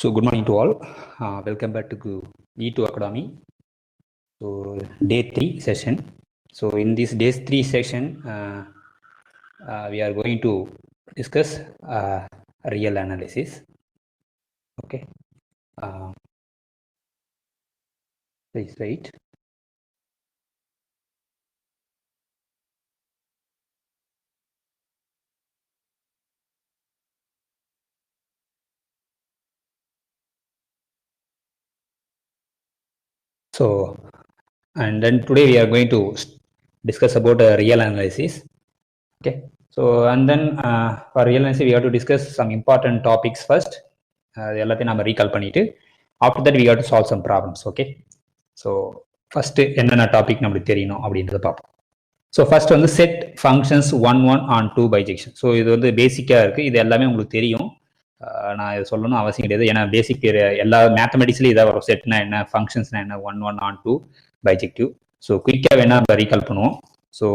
So good morning to all. Welcome back to E2 Academy. So day 3 session. So in this day 3 session, we are going to discuss real analysis. Okay. Please wait. So, and then today we are going to discuss about real analysis. Okay. So, and then for real analysis, we have to discuss some important topics first. எல்லாத்தையும் நம்ம recall பண்ணிட்டு after that we have to solve some problems. Okay. So, first என்னென்ன topic நம்மளுக்கு தெரியணும் அப்படின்றத பார்ப்போம். So first வந்து set functions 1 on 2 bijection. So இது வந்து பேசிக்காக இருக்குது, இது எல்லாமே உங்களுக்கு தெரியும், நான் இதை சொல்லணும் அவசியம் கிடையாது. ஏன்னா பேசிக் எல்லா மேத்தமெட்டிக்ஸ்லையும் இதாக வரும். செட்னா என்ன, ஃபங்க்ஷன்ஸ்னா என்ன, 1 on 2 பைஜெக்டிவ். ஸோ குயிக்காக வேணால் நம்ம ரீகால் பண்ணுவோம். ஸோ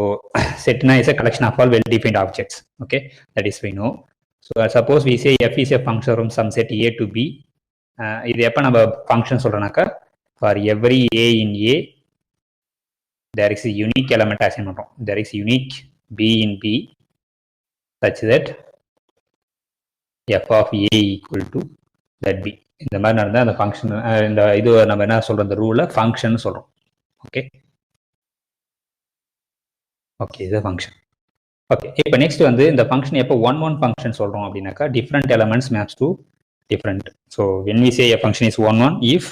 செட்னா is a collection of all well defined objects. Okay, that is we know. So suppose we say f is a function from some set a to b. இது எப்போ நம்ம function சொல்கிறோம்னாக்கா, for every a in a there is a unique element assign பண்றோம். There is unique b in b such that f of a equal to that b. இந்த மாதிரி நடந்தா அந்த function, இந்த இது நம்ம என்ன சொல்றோம், இந்த ரூலை ஃபங்க்ஷன் சொல்றோம். ஓகே ஓகே, இது ஃபங்க்ஷன். ஓகே, இப்போ நெக்ஸ்ட் வந்து இந்த ஃபங்க்ஷன் எப்போ 1 ஃபங்க்ஷன் சொல்றோம் அப்படின்னாக்கா, different elements maps to different. So when we say a function is 1 if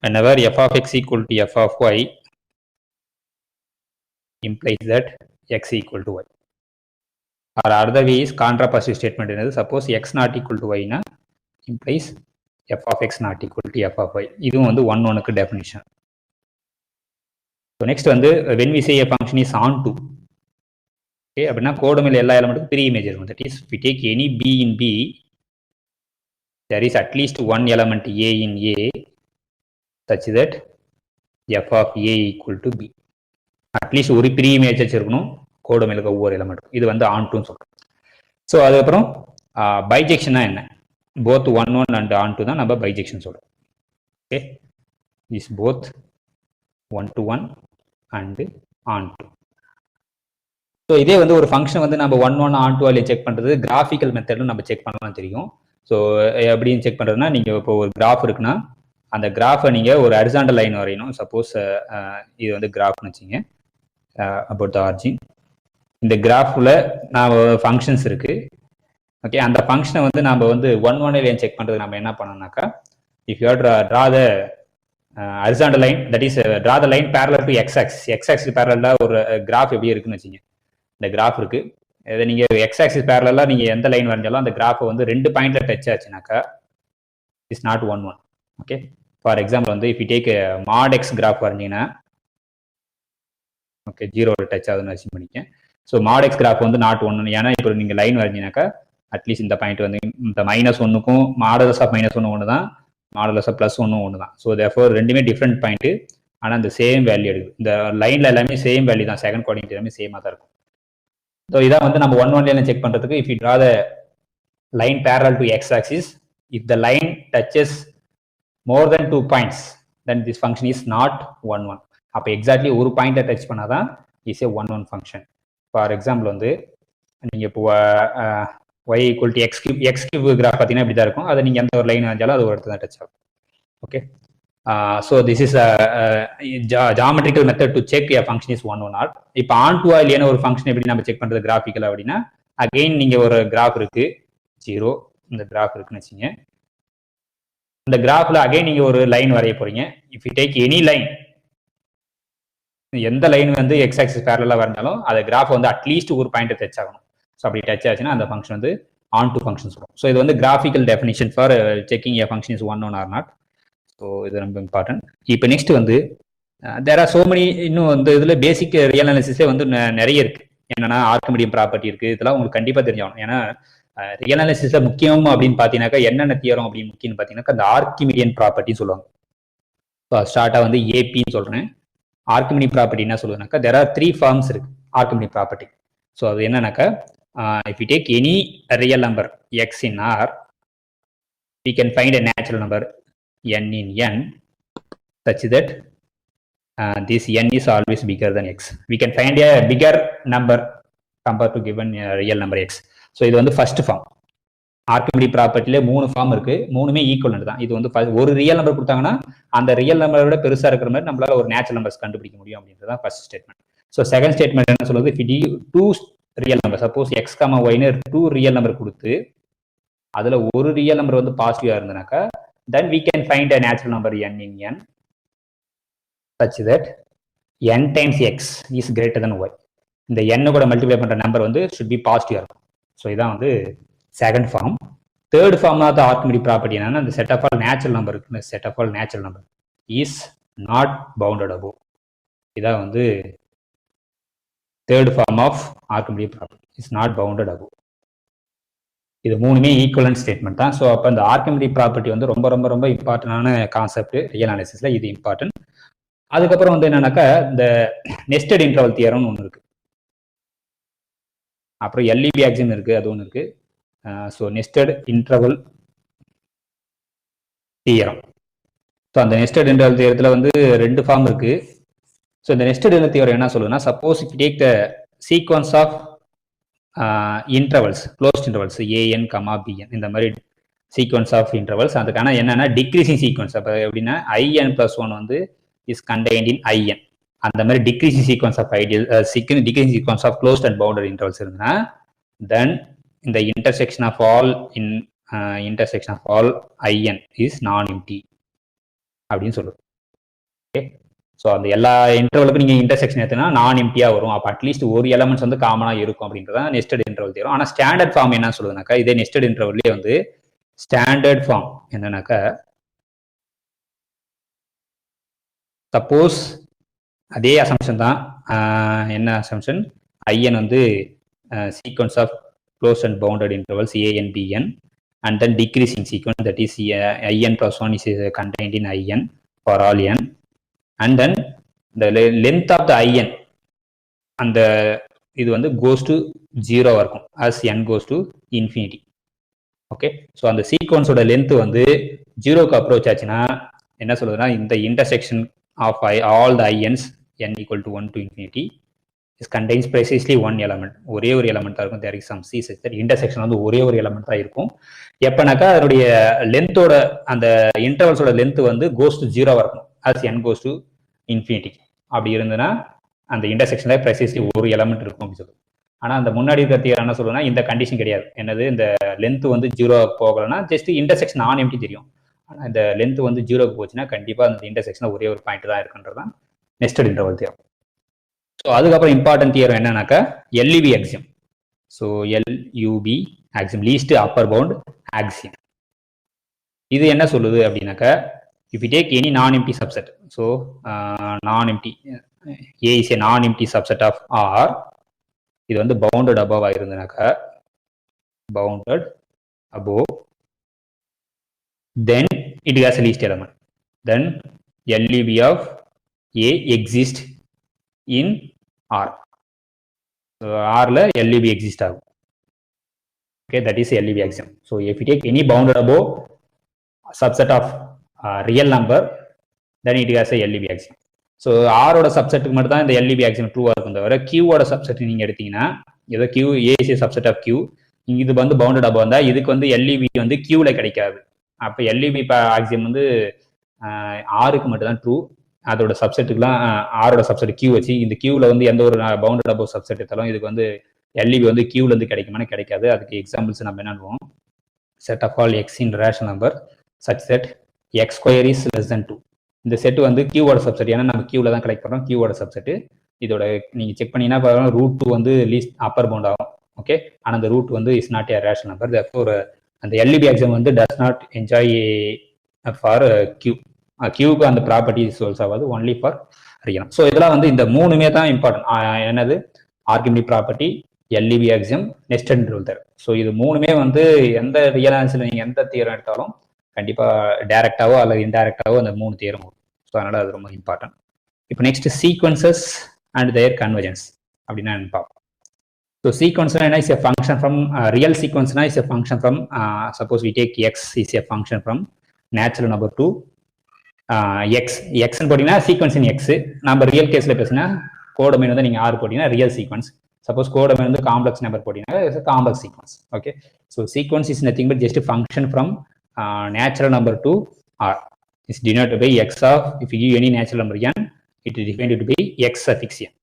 whenever f of x equal to f of y implies that x equal to y, or other way is contrapositive statement. Suppose x not equal to y na implies f of x not equal to f of y. இதுவும் வந்து 1 க்கு definition. So next வந்து when we say a function is onto, okay, அப்படின்னா கோடுமையில் எல்லா எலமெண்ட்டுக்கும் pre image இருக்கும். That is, if we take any b in b, there is at least one element a in a such that f of a equal to b. At least ஒரு pre image வச்சிருக்கணும் கோடு மேலுக்கு ஒவ்வொரு எலமெண்ட்டும். இது வந்து ஆன்டுன்னு சொல்றோம். So அதுக்கப்புறம் பைஜெக்ஷனா என்ன, போத் 1 அண்ட் ஆன்டு தான் நம்ம பைஜெக்ஷன் சொல்றோம். Okay, is both 1 and and. So இதே வந்து ஒரு ஃபங்க்ஷன் வந்து நம்ம 1 ஆன்டு அதில் செக் பண்றது கிராஃபிக்கல் மெத்தட்ல நம்ம செக் பண்ணலாம் தெரியும். ஸோ எப்படின்னு செக் பண்றதுன்னா, நீங்க இப்போ ஒரு கிராஃப் இருக்குன்னா அந்த கிராஃபை நீங்க ஒரு ஹரிசாண்டல் லைன் வரையணும். சப்போஸ் இது வந்து கிராஃப்னு வச்சுங்க, அபவுட் த ஆரிஜின். இந்த கிராஃப்ல நான் ஃபங்க்ஷன்ஸ் இருக்கு. ஓகே, அந்த ஃபங்க்ஷனை வந்து நம்ம வந்து 1 லைன் செக் பண்றது நம்ம என்ன பண்ணோம்னாக்கா, if you draw the horizontal line, that is draw the line parallel to X axis. X axis பேரலா ஒரு கிராஃப் எப்படி இருக்குன்னு வச்சுங்க, இந்த கிராஃப் இருக்கு. இதை நீங்க எக்ஸ் ஆக்சிஸ் பேரலா நீங்க எந்த லைன் வரைஞ்சாலும் அந்த கிராஃபை வந்து 2 பாயிண்ட்ல டச் ஆச்சுனாக்கா it's not 1. Okay, for example வந்து if you take mod X graph வரைஞ்சிங்கன்னா, ஓகே, 0 டச் ஆகுதுன்னு வச்சு பண்ணிக்கேன். ஸோ மாட் எக்ஸ் கிராஃப் வந்து நாட் 1. ஏன்னா இப்போ நீங்கள் லைன் வரைஞ்சினாக்கா அட்லீஸ்ட் இந்த பாயிண்ட் வந்து இந்த -1க்கும் மாடலஸ் ஆஃப் -1 ஒன்று தான், மாடலஸ் ஆஃப் +1 ஒன்று தான். ஸோ தேர்ஃபோர் ரெண்டுமே டிஃப்ரெண்ட் பாயிண்ட், ஆனால் இந்த சேம் வேல்யூ எடுக்குது. இந்த லைன்ல எல்லாமே சேம் வேல்யூ தான், செகண்ட் கோஆர்டினேட் எல்லாமே சேமாக தான் இருக்கும். ஸோ இதான் வந்து நம்ம 1 லைன் செக் பண்ணுறதுக்கு, if you draw the line parallel to X axis, if the line touches more than 2 points, then this function is not 1. அப்போ எக்ஸாக்ட்லி ஒரு பாயிண்ட்டை டச் பண்ணாதான் is a 1 function. For example வந்து நீங்கள் இப்போ y equal to x cube graph பார்த்தீங்கன்னா இப்படி தான் இருக்கும். அதை நீங்கள் எந்த ஒரு லைன் வரைஞ்சாலும் அது ஒரு இடத்துல தான் டச் ஆகும். Okay, so this is geometrical method to check a function is 1 or not. இப்போ ஆன்டுவா இல்லையான ஒரு ஃபங்க்ஷன் எப்படி நம்ம செக் பண்ணுறது கிராஃபிக்கல் அப்படின்னா, அகெயின் நீங்கள் ஒரு கிராஃப் இருக்கு 0, இந்த கிராஃப் இருக்குன்னு வச்சுங்க. இந்த கிராஃப்ல அகைன் நீங்க ஒரு லைன் வரைய போறீங்க. If you take any line, எந்த லைன் வந்து எக்ஸ் ஆக்சிஸ் பேரலா வரைஞ்சாலும் அந்த கிராஃப் வந்து அட்லீஸ்ட் ஒரு பாயிண்ட் டச் ஆகணும். ஸோ அப்படி டச் ஆச்சுன்னா அந்த ஃபங்க்ஷன் வந்து ஆன்டு ஃபங்க்ஷன் சொல்லுவோம். ஸோ இது வந்து graphical definition for checking A function is 1 or not. So இது ரொம்ப இம்பார்ட்டன்ட். இப்போ நெக்ஸ்ட் வந்து தேர் ஆர் சோ மெனி, இன்னும் வந்து இதுல பேசிக் ரியல் அனாலிசிஸே வந்து நிறைய இருக்கு. என்னன்னா ஆர்க்கிமிடியன் ப்ராப்பர்ட்டி இருக்கு, இதெல்லாம் உங்களுக்கு கண்டிப்பா தெரிஞ்சாகணும். ஏன்னா ரியல் அனாலிசிஸ்ல முக்கியம் அப்படின்னு பாத்தீங்கன்னாக்கா என்னென்ன தியரம் அப்படின்னு முக்கியம்னு பாத்தீங்கன்னாக்கா அந்த ஆர்க்கிமிடியன் ப்ராப்பர்ட்டி சொல்லுவாங்க. ஸோ ஸ்டார்டா வந்து ஏபின்னு சொல்றேன். ஆர்க்கிமிடியன் ப்ராப்பர்ட்டி என்ன சொல்லுதுனாக்கா, தேர் ஆர் 3 ஃபார்ம்ஸ் இருக்கு ஆர்க்கிமிடியன் ப்ராப்பர்ட்டி. ஸோ அது என்னன்னாக்கா, if you take any real number X in R, we can find a natural number n in n such that this n is always bigger than x. We can find a bigger number compared to given real number x. So இது வந்து first form. ஆர்கிமிடி ப்ராப்பர்ட்டில 3 form இருக்கு, மூணுமே equivalent தான். இது வந்து ஒரு real number கொடுத்தாங்கன்னா அந்த ரியல் நம்பரை விட பெருசா இருக்கிற மாதிரி நம்மளால ஒரு நேச்சுரல் நம்பர்ஸ் கண்டுபிடிக்க முடியும் அப்படின்றதான் first statement. So second statement என்ன சொல்லுது, if you two real number, suppose X comma ஒய்னு 2 ரியல் நம்பர் கொடுத்து அதுல ஒரு ரியல் நம்பர் வந்து பாசிட்டிவா இருந்தனாக்கா then we can find a natural number n in n such that n times x is greater than y. இந்த n கூட multiply பண்ற நம்பர் வந்து should be பாசிட்டிவா இருக்கும். ஸோ இதான் வந்து second form. Third form of the Archimedean property என்னன்னா, இந்த set of all natural number இருக்கு, set of all natural number is not bounded above. இதான் வந்து third form of Archimedean property, is not bounded above. இது மூணுமே equivalent statement தான். So அப்போ இந்த ஆர்கிமிடி ப்ராப்பர்ட்டி வந்து ரொம்ப ரொம்ப ரொம்ப இம்பார்ட்டன்டான கான்செப்ட் ரியல் அனாலிசிஸ்ல, இது இம்பார்ட்டன்ட். அதுக்கப்புறம் வந்து என்னன்னாக்கா இந்த நெஸ்டட் இன்டர்வல் தியரம்னு ஒன்று இருக்கு, அப்புறம் எல்இபி ஆக்சியம் இருக்கு, அது ஒன்று இருக்கு. So nested interval theorem. So அந்த நெஸ்டட் இன்டர்வல் தியரத்தில் வந்து 2 ஃபார்ம் இருக்கு. ஸோ இந்த நெஸ்டட் இன்டர்வல் தியரம் என்ன சொல்லுதுன்னா, suppose if take the sequence of intervals, closed intervals a n comma b n, இந்த மாதிரி சீக்வன்ஸ் ஆஃப் இன்டர்வல்ஸ், அதுக்கான என்னன்னா டிக்ரீசிங் சீக்வன்ஸ். அப்போ எப்படின்னா IN+1 வந்து இஸ் கண்டெய்ன்ட் இன் IN. அந்த மாதிரி decreasing sequence of ideal decreasing sequence of closed and bounded intervals இருந்தா தென் இந்த intersection of all IN is non-empty அப்படின்னு சொல்லுது. ஓகே, ஸோ அந்த எல்லா இன்டர்வலுக்கும் நீங்க இன்டர்செக்ஷன் எடுத்தீங்கன்னா நான் எம்டியா வரும். அப்போ அட்லீஸ்ட் ஒரு எலமெண்ட்ஸ் வந்து காமனா இருக்கும் அப்படின்றதான் நெஸ்டட் இன்டர்வல் தேரும். ஆனால் ஸ்டாண்டர்ட் ஃபார்ம் என்ன சொல்லுதுனாக்கா, இதே நெஸ்டட் இன்டர்வல்லே வந்து ஸ்டாண்டர்ட் ஃபார்ம் என்னன்னாக்கா, சப்போஸ் அதே அசம்ஷன் தான். என்ன அசம்ஷன், IN வந்து sequence of closed and bounded intervals a and bn, and then decreasing sequence, that is IN+1 is contained in IN for all n, and then the length of the IN and the இது வந்து goes to 0 இருக்கும் as n goes to infinity. Okay, so அந்த சீக்வன்ஸோட length வந்து 0க்கு approach ஆச்சுன்னா என்ன சொல்லுதுன்னா, இந்த intersection of all the INs n equal to 1 to infinity is contains precisely one element. ஒரே ஒரு எலமெண்ட் தான் இருக்கும். there is some c such that intersection வந்து ஒரே ஒரு எலமெண்ட் தான் இருக்கும். எப்பனாக்கா அதனுடைய லென்த்தோட அந்த இன்டர்வல்ஸோட லென்த் வந்து goes to 0 இருக்கும் as n goes to infinity. அப்படி இருந்ததுன்னா அந்த இன்டர்செக்ஷன்ல precisely ஒரு எலமெண்ட் இருக்கும் அப்படின்னு சொல்லுது. ஆனா அந்த முன்னாடி இருக்கிற தியரம் என்ன சொல்லுன்னா, இந்த கண்டிஷன் கிடையாது. என்னது, இந்த லென்த் வந்து 0 போகலன்னா ஜஸ்ட் இன்டர்செக்ஷன் நான் எம்டி தெரியும். ஆனா இந்த லென்த் வந்து 0க்கு போச்சுன்னா கண்டிப்பா அந்த இன்டர்செக்ஷன்ல ஒரே ஒரு பாயிண்ட் தான் இருக்குன்றதான் நெஸ்டட் இன்டர்வல் தியரம். ஸோ அதுக்கப்புறம் இம்பார்ட்டன்ட் தியரம் என்னன்னாக்கா LUB axiom. So LUB axiom, least upper bound axiom. இது என்ன சொல்லுது அப்படின்னாக்கா, if you take any non empty subset, so non empty A is a non empty subset of R, இது வந்து bounded above ஆயிருந்தனாக்கா, bounded above, then it has a least element, then LUB of A exist in R. So R la LUB exist ஆகும். Okay, that is LUB axiom. So if you take any bounded above subset of real number, then it has a LUB axiom. So R ஓட சப்செட்டுக்கு மட்டும் தான் இந்த LUB axiom ட்ரூவா இருக்கும். தவிர Q ஓட subset நீங்க எடுத்தீங்கன்னா, ஏதோ Q A is a subset of Q, இது வந்து பவுண்டட் above வந்தா இதுக்கு வந்து LUB வந்து Q ல கிடைக்காது. அப்ப LUB axiom வந்து R-க்கு மட்டும் தான் ட்ரூ. அதோட சப்செட்டுக்குலாம் ஆரோட சப்செட் கியூ வச்சு, இந்த கியூவில் வந்து எந்த ஒரு பவுண்டட் அபவ் சப்செட் எடுத்தாலும் இதுக்கு வந்து LUB வந்து கியூலேருந்து கிடைக்குமானு கிடைக்காது. அதுக்கு எக்ஸாம்பிள்ஸ் நம்ம என்ன பண்ணுவோம், set of all x in rational number such set x square is less than 2. இந்த செட் வந்து கியூவோட சப்செட், ஏன்னா நம்ம கியூவில் தான் கலெக்ட் பண்ணுறோம், கியூவோட சப்செட்டு. இதோட நீங்கள் செக் பண்ணீங்கன்னா ரூட் 2 வந்து லீஸ்ட் அப்பர் பவுண்ட் ஆகும். ஓகே, ஆனால் அந்த ரூட் வந்து is not a rational number. Therefore அந்த LUB ஆக்சியம் வந்து does not enjoy for Q. கியூக்கு அந்த ப்ராப்பர்ட்டி சோல்ஸ் ஆகாது, ஒன்லி ஃபார் ரியல். ஸோ இதெல்லாம் வந்து இந்த மூணுமே தான் இம்பார்ட்டன்ட். என்னது, Archimedean property, LUB axiom, nested interval theorem. So இது மூணுமே வந்து எந்த ரியல் ஆன்சர்ல நீங்கள் எந்த தியரம் எடுத்தாலும் கண்டிப்பாக டைரக்டாவோ அல்லது இன்டைரக்டாவோ அந்த 3 தியரம் வரும். ஸோ அதனால அது ரொம்ப இம்பார்ட்டன்ட். இப்போ next sequences and their convergence அப்படின்னா பார்ப்போம். So sequence is a function from real sequence is a function from suppose we take x is a function from natural number to x ன்னு போட்டீங்கன்னா sequence in x. நம்ம real கேஸ்ல பேசினா codomain வந்து நீங்க r போட்டீங்கன்னா ரியல் சீக்வன்ஸ். சப்போஸ் கோடமைன் வந்து complex number போட்டீங்கன்னா complex sequence. Okay, so sequence is nothing but just function from natural number to r. Is denoted by x of, if you give any natural number n, it is defined to be x suffix n.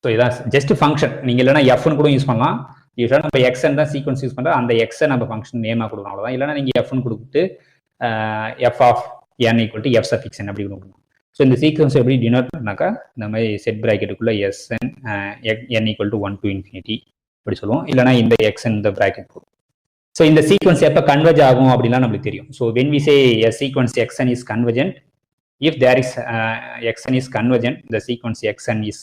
So இதான் just function. நீங்கள் இல்லைனா எஃப்னு கூட use பண்ணலாம். யூஸ்வலாக நம்ம எக்ஸ்ன்னு தான் sequence use பண்ணுறோம். அந்த எக்ஸை நம்ம ஃபங்க்ஷன் நேமாக கொடுக்கணும், அவ்வளோதான். இல்லைனா நீங்கள் எஃப்னு கொடுத்துட்டு F of N equal to F suffix N அப்படி கொடுக்கணும். ஸோ இந்த சீக்வன்ஸ் எப்படி டினோட் பண்ணாக்கா இந்த மாதிரி செட் ப்ராக்கெட்டுக்குள்ளே S N N equal to 1 to infinity அப்படி சொல்லுவோம். இல்லைனா இந்த எக்ஸ்என் இந்த ப்ராக்கெட் போகும். ஸோ இந்த சீக்வன்ஸ் எப்போ கன்வெர்ஜ் ஆகும் அப்படின்லாம் நம்மளுக்கு தெரியும். So when we say a sequence x n is convergent, if there is xn is convergent, the sequence xn is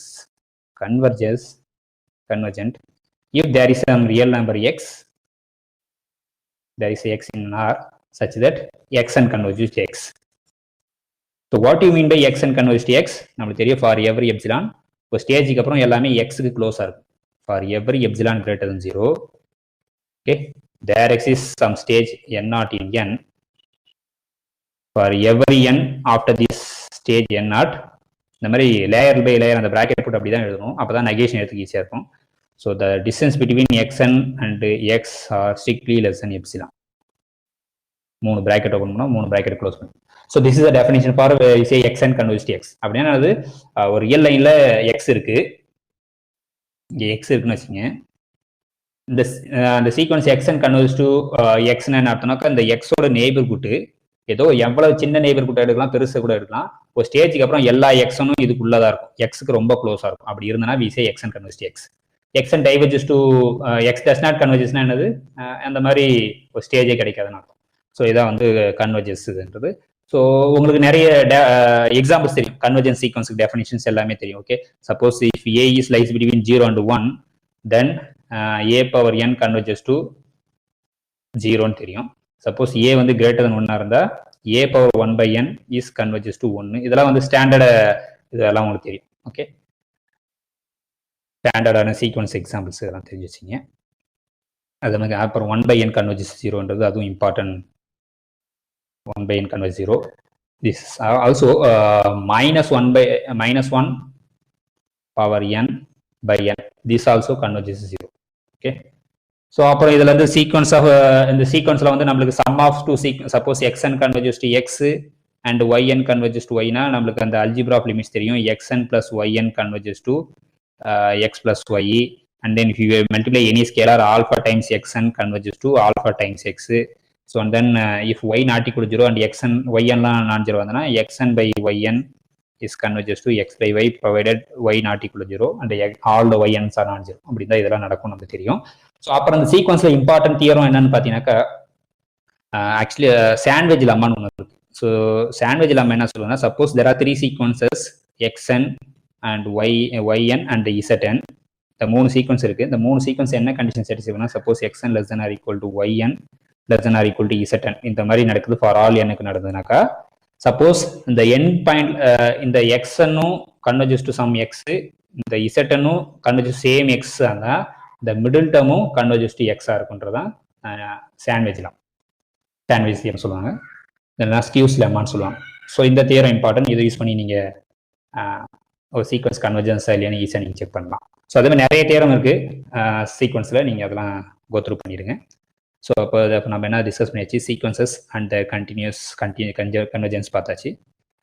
convergent if there is some real number x, there is a x in R such that xn converges to x. So what do you mean by xn converges to x? நமக்கு தெரியும் for every epsilon ஒரு ஸ்டேஜுக்கு அப்புறம் எல்லாமே x க்கு க்ளோஸா இருக்கும். For every epsilon greater than 0, okay, there exists some stage n naught in n. For every n after this stage n naught, இந்த மாதிரி லேயர் பை லேயர் அந்த பிராக்கெட் போட்டு அப்படி தான் எழுதணும். அப்போ தான் நெகேஷன் எடுத்துக்க ஈஸியாக இருக்கும். So the distance between xn and X R strictly less than epsilon. 3 bracket open பண்ணோம், 3 பிராக்கெட் க்ளோஸ் பண்ணும். So this is a definition for say xn converge to X. அப்படின்னா அது ஒரு ரியல் லைனில் எக்ஸ் இருக்கு, இங்கே எக்ஸ் இருக்குன்னு வச்சுங்க. இந்த சீக்வன்ஸ் xn கன்வர்ஜ் டு எக்ஸ்ன்னு என்ன அர்த்தம்னாக்கா இந்த எக்ஸோட நெய்பர்ஹுட் ஏதோ எவ்வளவு சின்ன நெய்பர்ஹுட் எடுக்கலாம், பெருசு கூட எடுக்கலாம். ஒரு ஸ்டேஜுக்கு அப்புறம் எல்லா எக்ஸனும் இதுக்குள்ளதான் இருக்கும், எக்ஸுக்கு ரொம்ப க்ளோஸா இருக்கும். அப்படி இருந்தனா we say xn converges to x. xn diverges to x does not convergesனா என்னது, அந்த மாதிரி ஒரு ஸ்டேஜே கிடைக்காதுன்னு அர்த்தம். ஸோ இதான் வந்து கன்வர்ஜன்ஸ்ன்றது. ஸோ உங்களுக்கு நிறைய எக்ஸாம்பிள்ஸ் தெரியும், கன்வர்ஜென்ஸ் சீக்வன்ஸுக்கு டெஃபினிஷன்ஸ் எல்லாமே தெரியும். Okay, suppose if a is lies between 0 and 1, then a power n converges to 0 தெரியும். சப்போஸ் a வந்து கிரேட்டர் தென் 1 இருந்தா a power 1 by n is converges to 1. இதெல்லாம் வந்து ஸ்டாண்டர்ட், இதெல்லாம் உங்களுக்கு தெரியும். ஓகே, ஸ்டாண்டர்டான சீக்வன்ஸ் எக்ஸாம்பிள்ஸ் இதெல்லாம் தெரிஞ்சு வச்சிங்க. அது மாதிரி அப்புறம் 1 by n converges to 0ன்றது அதுவும் important. 1 by n converges 0. This also -1 power n by n. This also converges to 0. Okay. So அப்புறம் இதில் வந்து சீக்வன்ஸ் ஆஃப் இந்த சீக்வன்ஸில் வந்து நம்மளுக்கு sum of two suppose xn converges to X and yn converges to ஒய்னா நம்மளுக்கு அந்த அல்ஜிப்ரா ஆஃப் லிமிட்ஸ் தெரியும். xn plus yn converges to X plus Y, and then if you multiply any scalar alpha times xn converges to alpha times X. So and then if y not equal 0 and xn yn நான் 0 வந்தனா xn by yn is converges to x by y provided y not equal to 0 and all the yns are not 0. அப்படி தான் இதெல்லாம் நடக்கும் நமக்கு தெரியும். So அப்புறம் அந்த சீக்வன்ஸ்ல important theorem என்னன்னு பார்த்தீங்கன்னாக்கா ஆக்சுவலி சாண்ட்விச் லெம்மான்னு ஒன்று இருக்கு. ஸோ சாண்ட்விச் லெம்மா என்ன சொல்லுவாங்கன்னா, suppose there are 3 sequences xn and yn and zn. இந்த 3 சீக்வன்ஸ் இருக்கு. இந்த 3 சீக்வன்ஸ் என்ன கண்டிஷன் சாட்டிஸ்ஃபை பண்ணா, suppose xn less than or equal to yn less than or equal to zn இந்த மாதிரி நடக்குது ஃபார் ஆல் n-க்கு நடந்ததுனாக்கா, சப்போஸ் இந்த என் பாயிண்ட் இந்த xn-ம் கன்வர்ஜஸ் டு சம் x, இந்த zn-ம் கன்வர்ஜஸ் சேம் x ஆனா இந்த மிடில் டேர்மும் கன்வர்ஜஸ் டு எக்ஸா இருக்குன்றதான் சாண்ட்விச் லெம்மா. சாண்ட்விச் தியரம் சொல்லுவாங்க, இல்லைன்னா ஸ்கியூஸ் லெம்மான்னு சொல்லுவாங்க. ஸோ இந்த தியரம் இம்பார்ட்டன்ட். இதை யூஸ் பண்ணி நீங்கள் ஒரு சீக்வன்ஸ் கன்வர்ஜன்ஸா இல்லையான்னு ஈஸியாக நீங்கள் செக் பண்ணலாம். ஸோ அதே மாதிரி நிறைய தியரம் இருக்குது சீக்வன்ஸில், நீங்கள் அதெல்லாம் கோத்ரூ பண்ணிடுங்க. ஸோ அப்போ நம்ம என்ன டிஸ்கஸ் பண்ணியாச்சு, சீக்வன்சஸ் அண்ட் கண்டினியூஸ் கன்வர்ஜன்ஸ் பார்த்தாச்சு.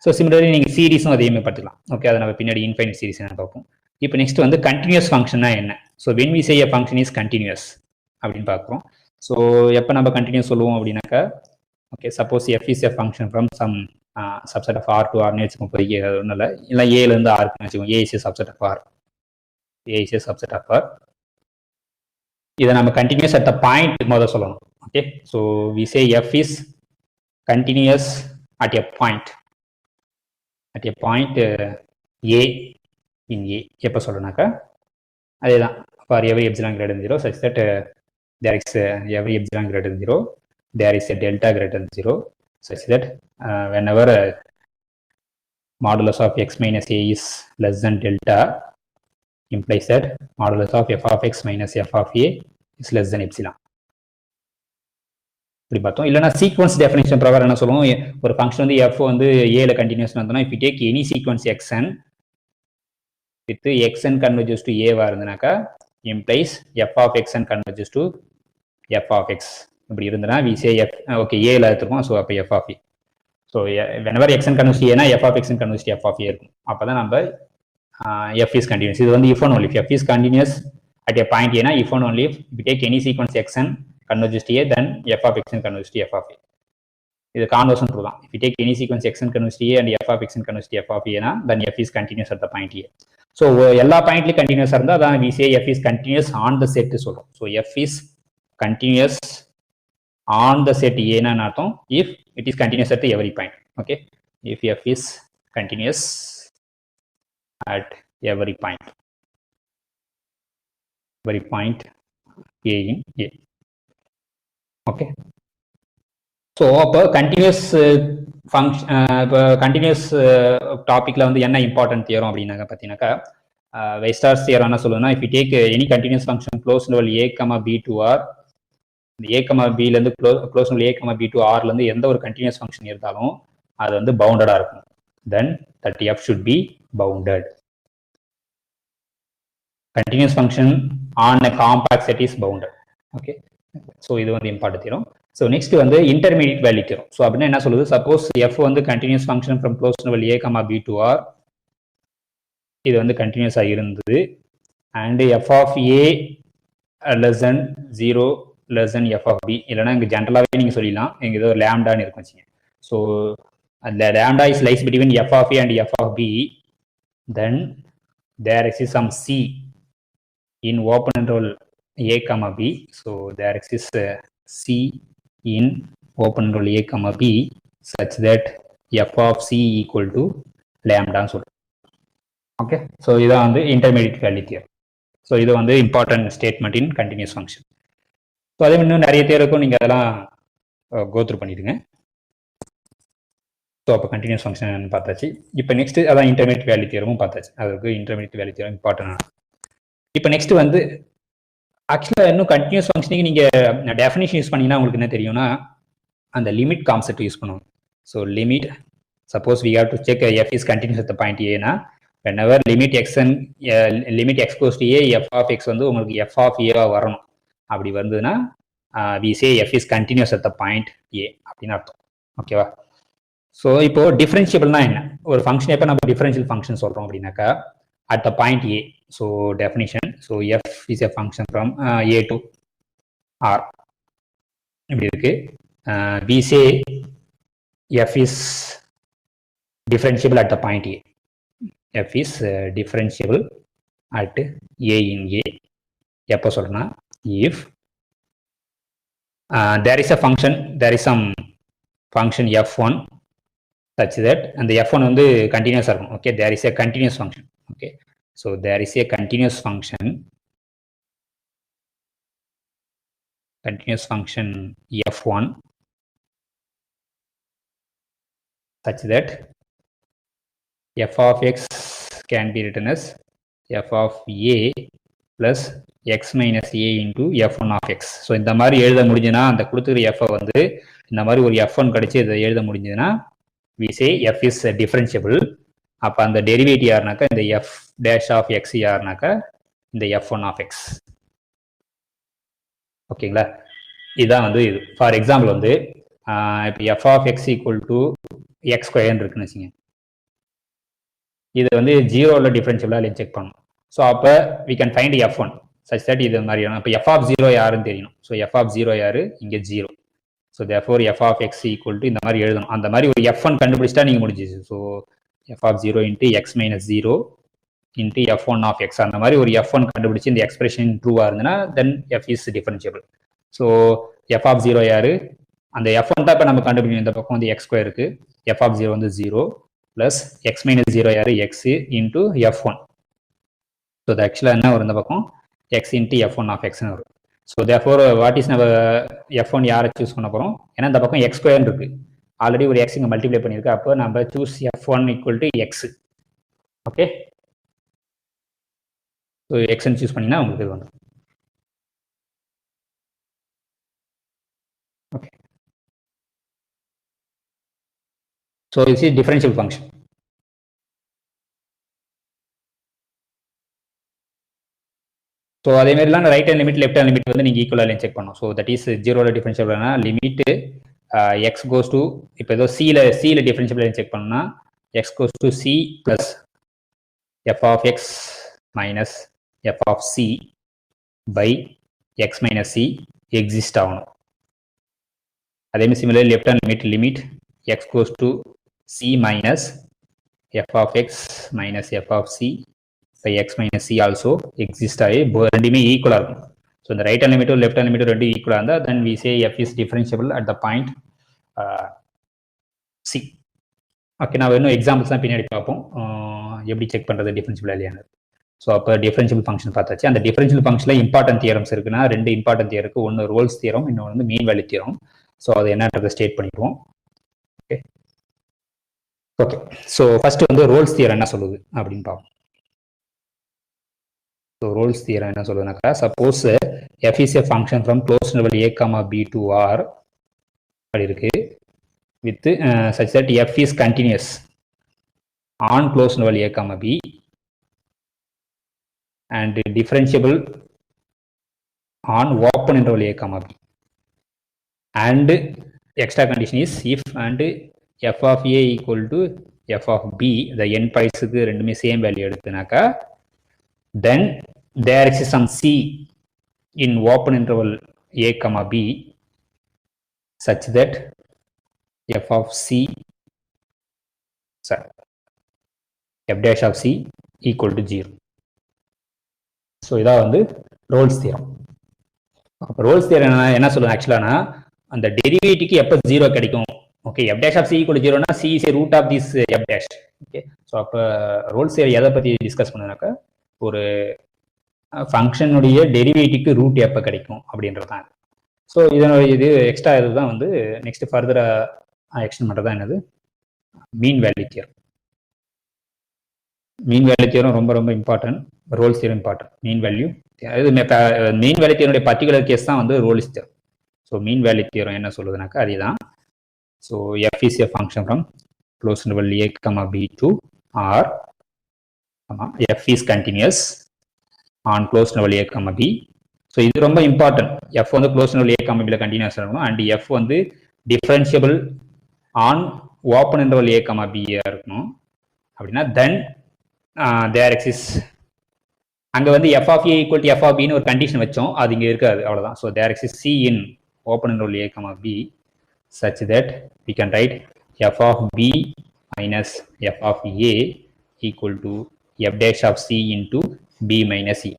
ஸோ சிமிலர்லி நீங்கள் சீரீஸும் அதையுமே பார்த்துக்கலாம். ஓகே, அதை நம்ம பின்னாடி இன்ஃபைனைட் சீரீஸ் என்ன பார்ப்போம். இப்போ நெக்ஸ்ட் வந்து கண்டினியூஸ் ஃபங்க்ஷன்னா என்ன. So when we say a function is continuous அப்படின்னு பார்க்குறோம். ஸோ எப்போ நம்ம கண்டினியூஸ் சொல்லுவோம் அப்படின்னாக்கா, okay, suppose F is a function from some subset of R to ஆர்னு வச்சுக்கோங்க. இப்போதைக்கு ஒன்றும் இல்லை, இல்லை ஏலேருந்து ஆர்க்குன்னு வச்சுக்கோங்க. A is a subset of R, A is a subset of R. இதை நம்ம கண்டினியூஸ் அட் த பாயிண்ட் முதல்ல சொல்லணும். Okay, so we say F is continuous at a point, at a point a in A. எப்போ சொல்லணும்னாக்கா அதே தான், for every epsilon greater than 0 such that there is every epsilon greater than 0, there is a delta greater than 0 such that whenever modulus of x minus a is less than delta, implies that modulus of f of x minus f of a is less than epsilon. இப்படி பார்த்தோம். இல்லைனா sequence definition பிரகாரம் என்ன சொல்லுவோம், ஒரு function வந்து F வந்து ஏல கண்டினியூஸ் இருந்தோம்னா if you take any sequence x n with x n converges to ஏவா இருந்தனாக்கா implies f of x n converges to f of x இப்படி இருந்தனா வி சே எஃப் ஓகே ஏல எடுத்துருக்கோம். ஸோ அப்போ f of a. So whenever xn converges to a னா f of xn converges to f of a இருக்கும். அப்போ தான் நம்ம f is continuous. இது வந்து if and only if f is continuous at a point a னா if and only if we take any sequence xn converges to a then f of xn converges to f of a. இது conversion true தான். if you take any sequence xn converges to a and f of xn converges to f of a னா then f is continuous at the point a. So எல்லா பாயிண்ட்லையும் கண்டினியூஸாக இருந்தால் அதான் we say f is continuous on the set சொல்றோம். So f is continuous on the set a னா அர்த்தம் if it is continuous at every point. Okay, if f is continuous at every point a in a. Okay, so அப்போ continuous function continuous டாபிக்ல வந்து என்ன important theorem அப்படின்னாக்க பார்த்தீங்கன்னாக்கா வெஸ்டார்ஸ் theorem என்ன சொல்லுன்னா if you take any continuous function close level a, b to r a, b ல இருந்து close level a, b to r ல இருந்து எந்த ஒரு continuous function இருந்தாலும் அது வந்து பவுண்டடா இருக்கும். then that f should be bounded. Continuous function on a compact set is bounded. Okay, so இது வந்து இம்பார்ட்டன்ட் தியரம். ஸோ நெக்ஸ்ட் வந்து இன்டர்மீடியட் வேல்யூ தியரம். ஸோ அப்படின்னா என்ன சொல்லுது, சப்போஸ் எஃப் வந்து continuous function from close level a, b to r இது வந்து கண்டினியூஸாக இருந்தது and f of a less than 0 less than f of b இல்லைனா இங்கே ஜென்ரலாகவே நீங்கள் சொல்லிடலாம் இங்கே ஏதோ லேம்டான்னு இருக்கும் வச்சுங்க. ஸோ அந்த lambda is lies between f of a and f of b, then there exists some c in open interval a, b. So there exists c in open interval a, b such that f of c equal to lambda. Okay, so this is the intermediate value theorem. So this is the important statement in continuous function. So அதே இன்னும் நிறைய தேர்வுக்கும் நீங்கள் அதெல்லாம் go through பண்ணிடுங்க. So அப்போ continuous function பார்த்தாச்சு. இப்போ next அதான் இன்டர்மீடியட் வேல்யூ தியரமும் பார்த்தாச்சு. அதுக்கு இன்டர்மீடியட் வேல்யூ தியரம் இம்பார்ட்டன்ட். இப்போ நெக்ஸ்ட் வந்து ஆக்சுவலாக இன்னும் கண்டினியூஸ் ஃபங்க்ஷனுக்கு நீங்கள் டெஃபினிஷன் யூஸ் பண்ணிங்கன்னா உங்களுக்கு என்ன தெரியும்னா அந்த லிமிட் கான்செப்ட் யூஸ் பண்ணுவோம். So limit suppose we have to check f is continuous at the point ஏனா whenever limit xn limit x goes to a f of x வந்து உங்களுக்கு f of a வரணும். அப்படி வந்ததுன்னா we say f is continuous at the point a அப்படின்னு அர்த்தம். ஓகேவா? So இப்போ டிஃபரன்ஷியபிள்னா என்ன, ஒரு ஃபங்க்ஷன் எப்போ நம்ம டிஃபரன்ஷியல் ஃபங்க்ஷன் சொல்கிறோம் அப்படின்னாக்கா at the point a. So definition, so f is a function from a to r இப்படி இருக்கு. we say f is differentiable at the point a. f is differentiable at a in a. எப்போ சொல்றேன்னா if there is a function, there is some function f1 such that and the f1 வந்து continuous இருக்கும். Okay, there is a continuous function. Okay, so there is a continuous function f1 such that f of x can be written as f of a plus x minus a into f1 of x. So இந்த மாதிரி எழுத முடிஞ்சுன்னா அந்த கொடுத்துக்கிற f வந்து இந்த மாதிரி ஒரு f1 கிடைச்சி இதை எழுத முடிஞ்சதுன்னா we say f is differentiable. அப்போ அந்த டெரிவேட்டிவ் யாருனாக்கா இந்த f dash of x யாருனாக்கா இந்த f1 of x. ஓகேங்களா? இதுதான் வந்து இது. ஃபார் எக்ஸாம்பிள் வந்து இப்போ f of x equal to x ஸ்கொயர்னு இருக்குன்னு வச்சுங்க. இது வந்து ஜீரோவில் டிஃபரன்ஷியபிளா இல்லைன்னு செக் பண்ணணும். ஸோ அப்போ we can find f1 such that இது மாதிரியான இப்போ f of 0 யாருன்னு தெரியணும். ஸோ f of 0 யாரு, இங்கே 0. So therefore f of x equal to இந்த மாதிரி எழுதணும். அந்த மாதிரி ஒரு f1 கண்டுபிடிச்சிட்டா நீங்கள் முடிஞ்சிச்சு. So f of 0 into x minus 0 into f1 of x அந்த மாதிரி ஒரு f1 கண்டுபிடிச்சி இந்த எக்ஸ்பிரஷன் ட்ரூவாக இருந்ததுன்னா தென் f is differentiable. So f of 0 யாரு, அந்த f1 தான் இப்போ நம்ம கண்டுபிடிக்கணும். இந்த பக்கம் வந்து x ஸ்கொயர் இருக்கு, f of 0 வந்து 0 plus x minus 0 யாரு x into f1. ஸோ அது ஆக்சுவலாக என்ன வரும், இந்த பக்கம் x into f1 of x வரும். ஸோ therefore வாட் இஸ் நம்ம f1 யாரை சூஸ் பண்ண போகிறோம், ஏன்னா இந்த பக்கம் x ஸ்கொயர் இருக்கு, ஆல்ரெடி ஒரு x இங்கே மல்டிப்ளை பண்ணியிருக்கு. அப்போ நம்ம choose f1 equal to x. Okay, so எக்ஸ்ன்னு சூஸ் பண்ணிங்கன்னா உங்களுக்கு இது வந்துடும். Okay, so it's is differential function. So அதே மாதிரிலாம் right hand limit left hand limit வந்து நீங்கள் ஈக்குவலாக செக் பண்ணணும். ஸோ தட் இஸ் ஜீரோவில் டிஃபரன்ஷியபிள்னா லிமிட்டு எக்ஸ் கோஸ் டு, இப்போ ஏதோ சியில் டிஃபரன்ஷியபிள் செக் பண்ணணும்னா x goes to c plus f of x minus f of c by x minus c exist ஆகணும். அதேமாதிரி similar left hand limit x goes to c minus f of x minus f of c by x minus c also exist ஆகி ரெண்டுமே ஈக்குவலாக இருக்கும். So இந்த right hand லிமிட்டும் left hand லிமிட்டும் ரெண்டும் ஈக்குவலாக இருந்தால் then we say f is differentiable at the point c. Okay, நான் இன்னும் எக்ஸாம்பிள்ஸ் தான் பின்னாடி பார்ப்போம் எப்படி செக் பண்ணுறது டிஃபரன்ஷியபிள் இல்லையானது. ஸோ அப்போ டிஃபரன்ஷியபிள் ஃபங்க்ஷன் பார்த்தாச்சு. அந்த டிஃபரன்ஷியல் ஃபங்க்ஷனில் இம்பார்ட்டன்ட் தியரம்ஸ் இருக்குன்னா ரெண்டு இம்பார்ட்டன்ட் தியரம் இருக்குது. ஒன்று ரோல்ஸ் தியரம், இன்னொன்று வந்து மீன் வேல்யூ தியரம். ஸோ அது என்னன்றதை ஸ்டேட் பண்ணிடுவோம். ஓகே ஓகே ஸோ ஃபர்ஸ்ட் வந்து ரோல்ஸ் தியரம் என்ன சொல்லுது அப்படின்னு பார்ப்போம். ஸோ ரோல்ஸ் தியரம் என்ன சொல்லுதுனாக்கா, suppose f is a function from closed interval a comma b to r அப்படி இருக்கு with such that f is continuous on closed interval a comma b and differentiable on open interval a comma b, and extra condition is if and f of a equal to f of b, the n priceக்கு ரெண்டுமே same value எடுத்துனாக்கா then there is some c in open interval a comma b such that f of c f dash of c equal to 0. So இதான் வந்து Rolle's theorem. Rolle's theorem என்ன சொல்லுது ஆக்சுவலானா, அந்த டெரிவேட்டிவ்க்கு எப்போ 0 கிடைக்கும். Okay, f dash of c equal to 0 னா c is a root of this f dash. Okay, so அப்போ Rolle's theorem எதை பற்றி டிஸ்கஸ் பண்ணுனாக்கா, ஒரு ஃபங்க்ஷனுடைய டெரிவேட்டிவ்க்கு ரூட் எப்போ கிடைக்கும் அப்படின்றது தான். ஸோ இதனுடைய இது எக்ஸ்ட்ரா இதுதான் வந்து நெக்ஸ்ட் ஃபர்தராக எக்ஸ்டெண்ட் பண்ணுறது தான் என்னது mean value theorem. Mean value theorem ரொம்ப ரொம்ப important. Rolle's theorem important. Mean value அது மீன் வேல்யூ தியருடைய பர்டிகுலர் கேஸ் தான் வந்து Rolle's theorem. So mean value theorem என்ன சொல்லுதுனாக்கா அதுதான். So f is a function from closed interval a comma b to r, f is continuous on closed interval a comma b. So இது ரொம்ப important. f வந்து closed interval a comma b ல continuous இருக்கணும், and f வந்து differentiable on open interval a comma b இருக்கணும். அப்படின்னா தென் there exist, அங்கே வந்து f of a equal to f of b ன்னு ஒரு கண்டிஷன் வச்சோம், அது இங்கே இருக்காது, அவ்வளோதான். So there exist c in open interval a comma b such that we can write f of b minus f of a equal to f dash of c into b minus e.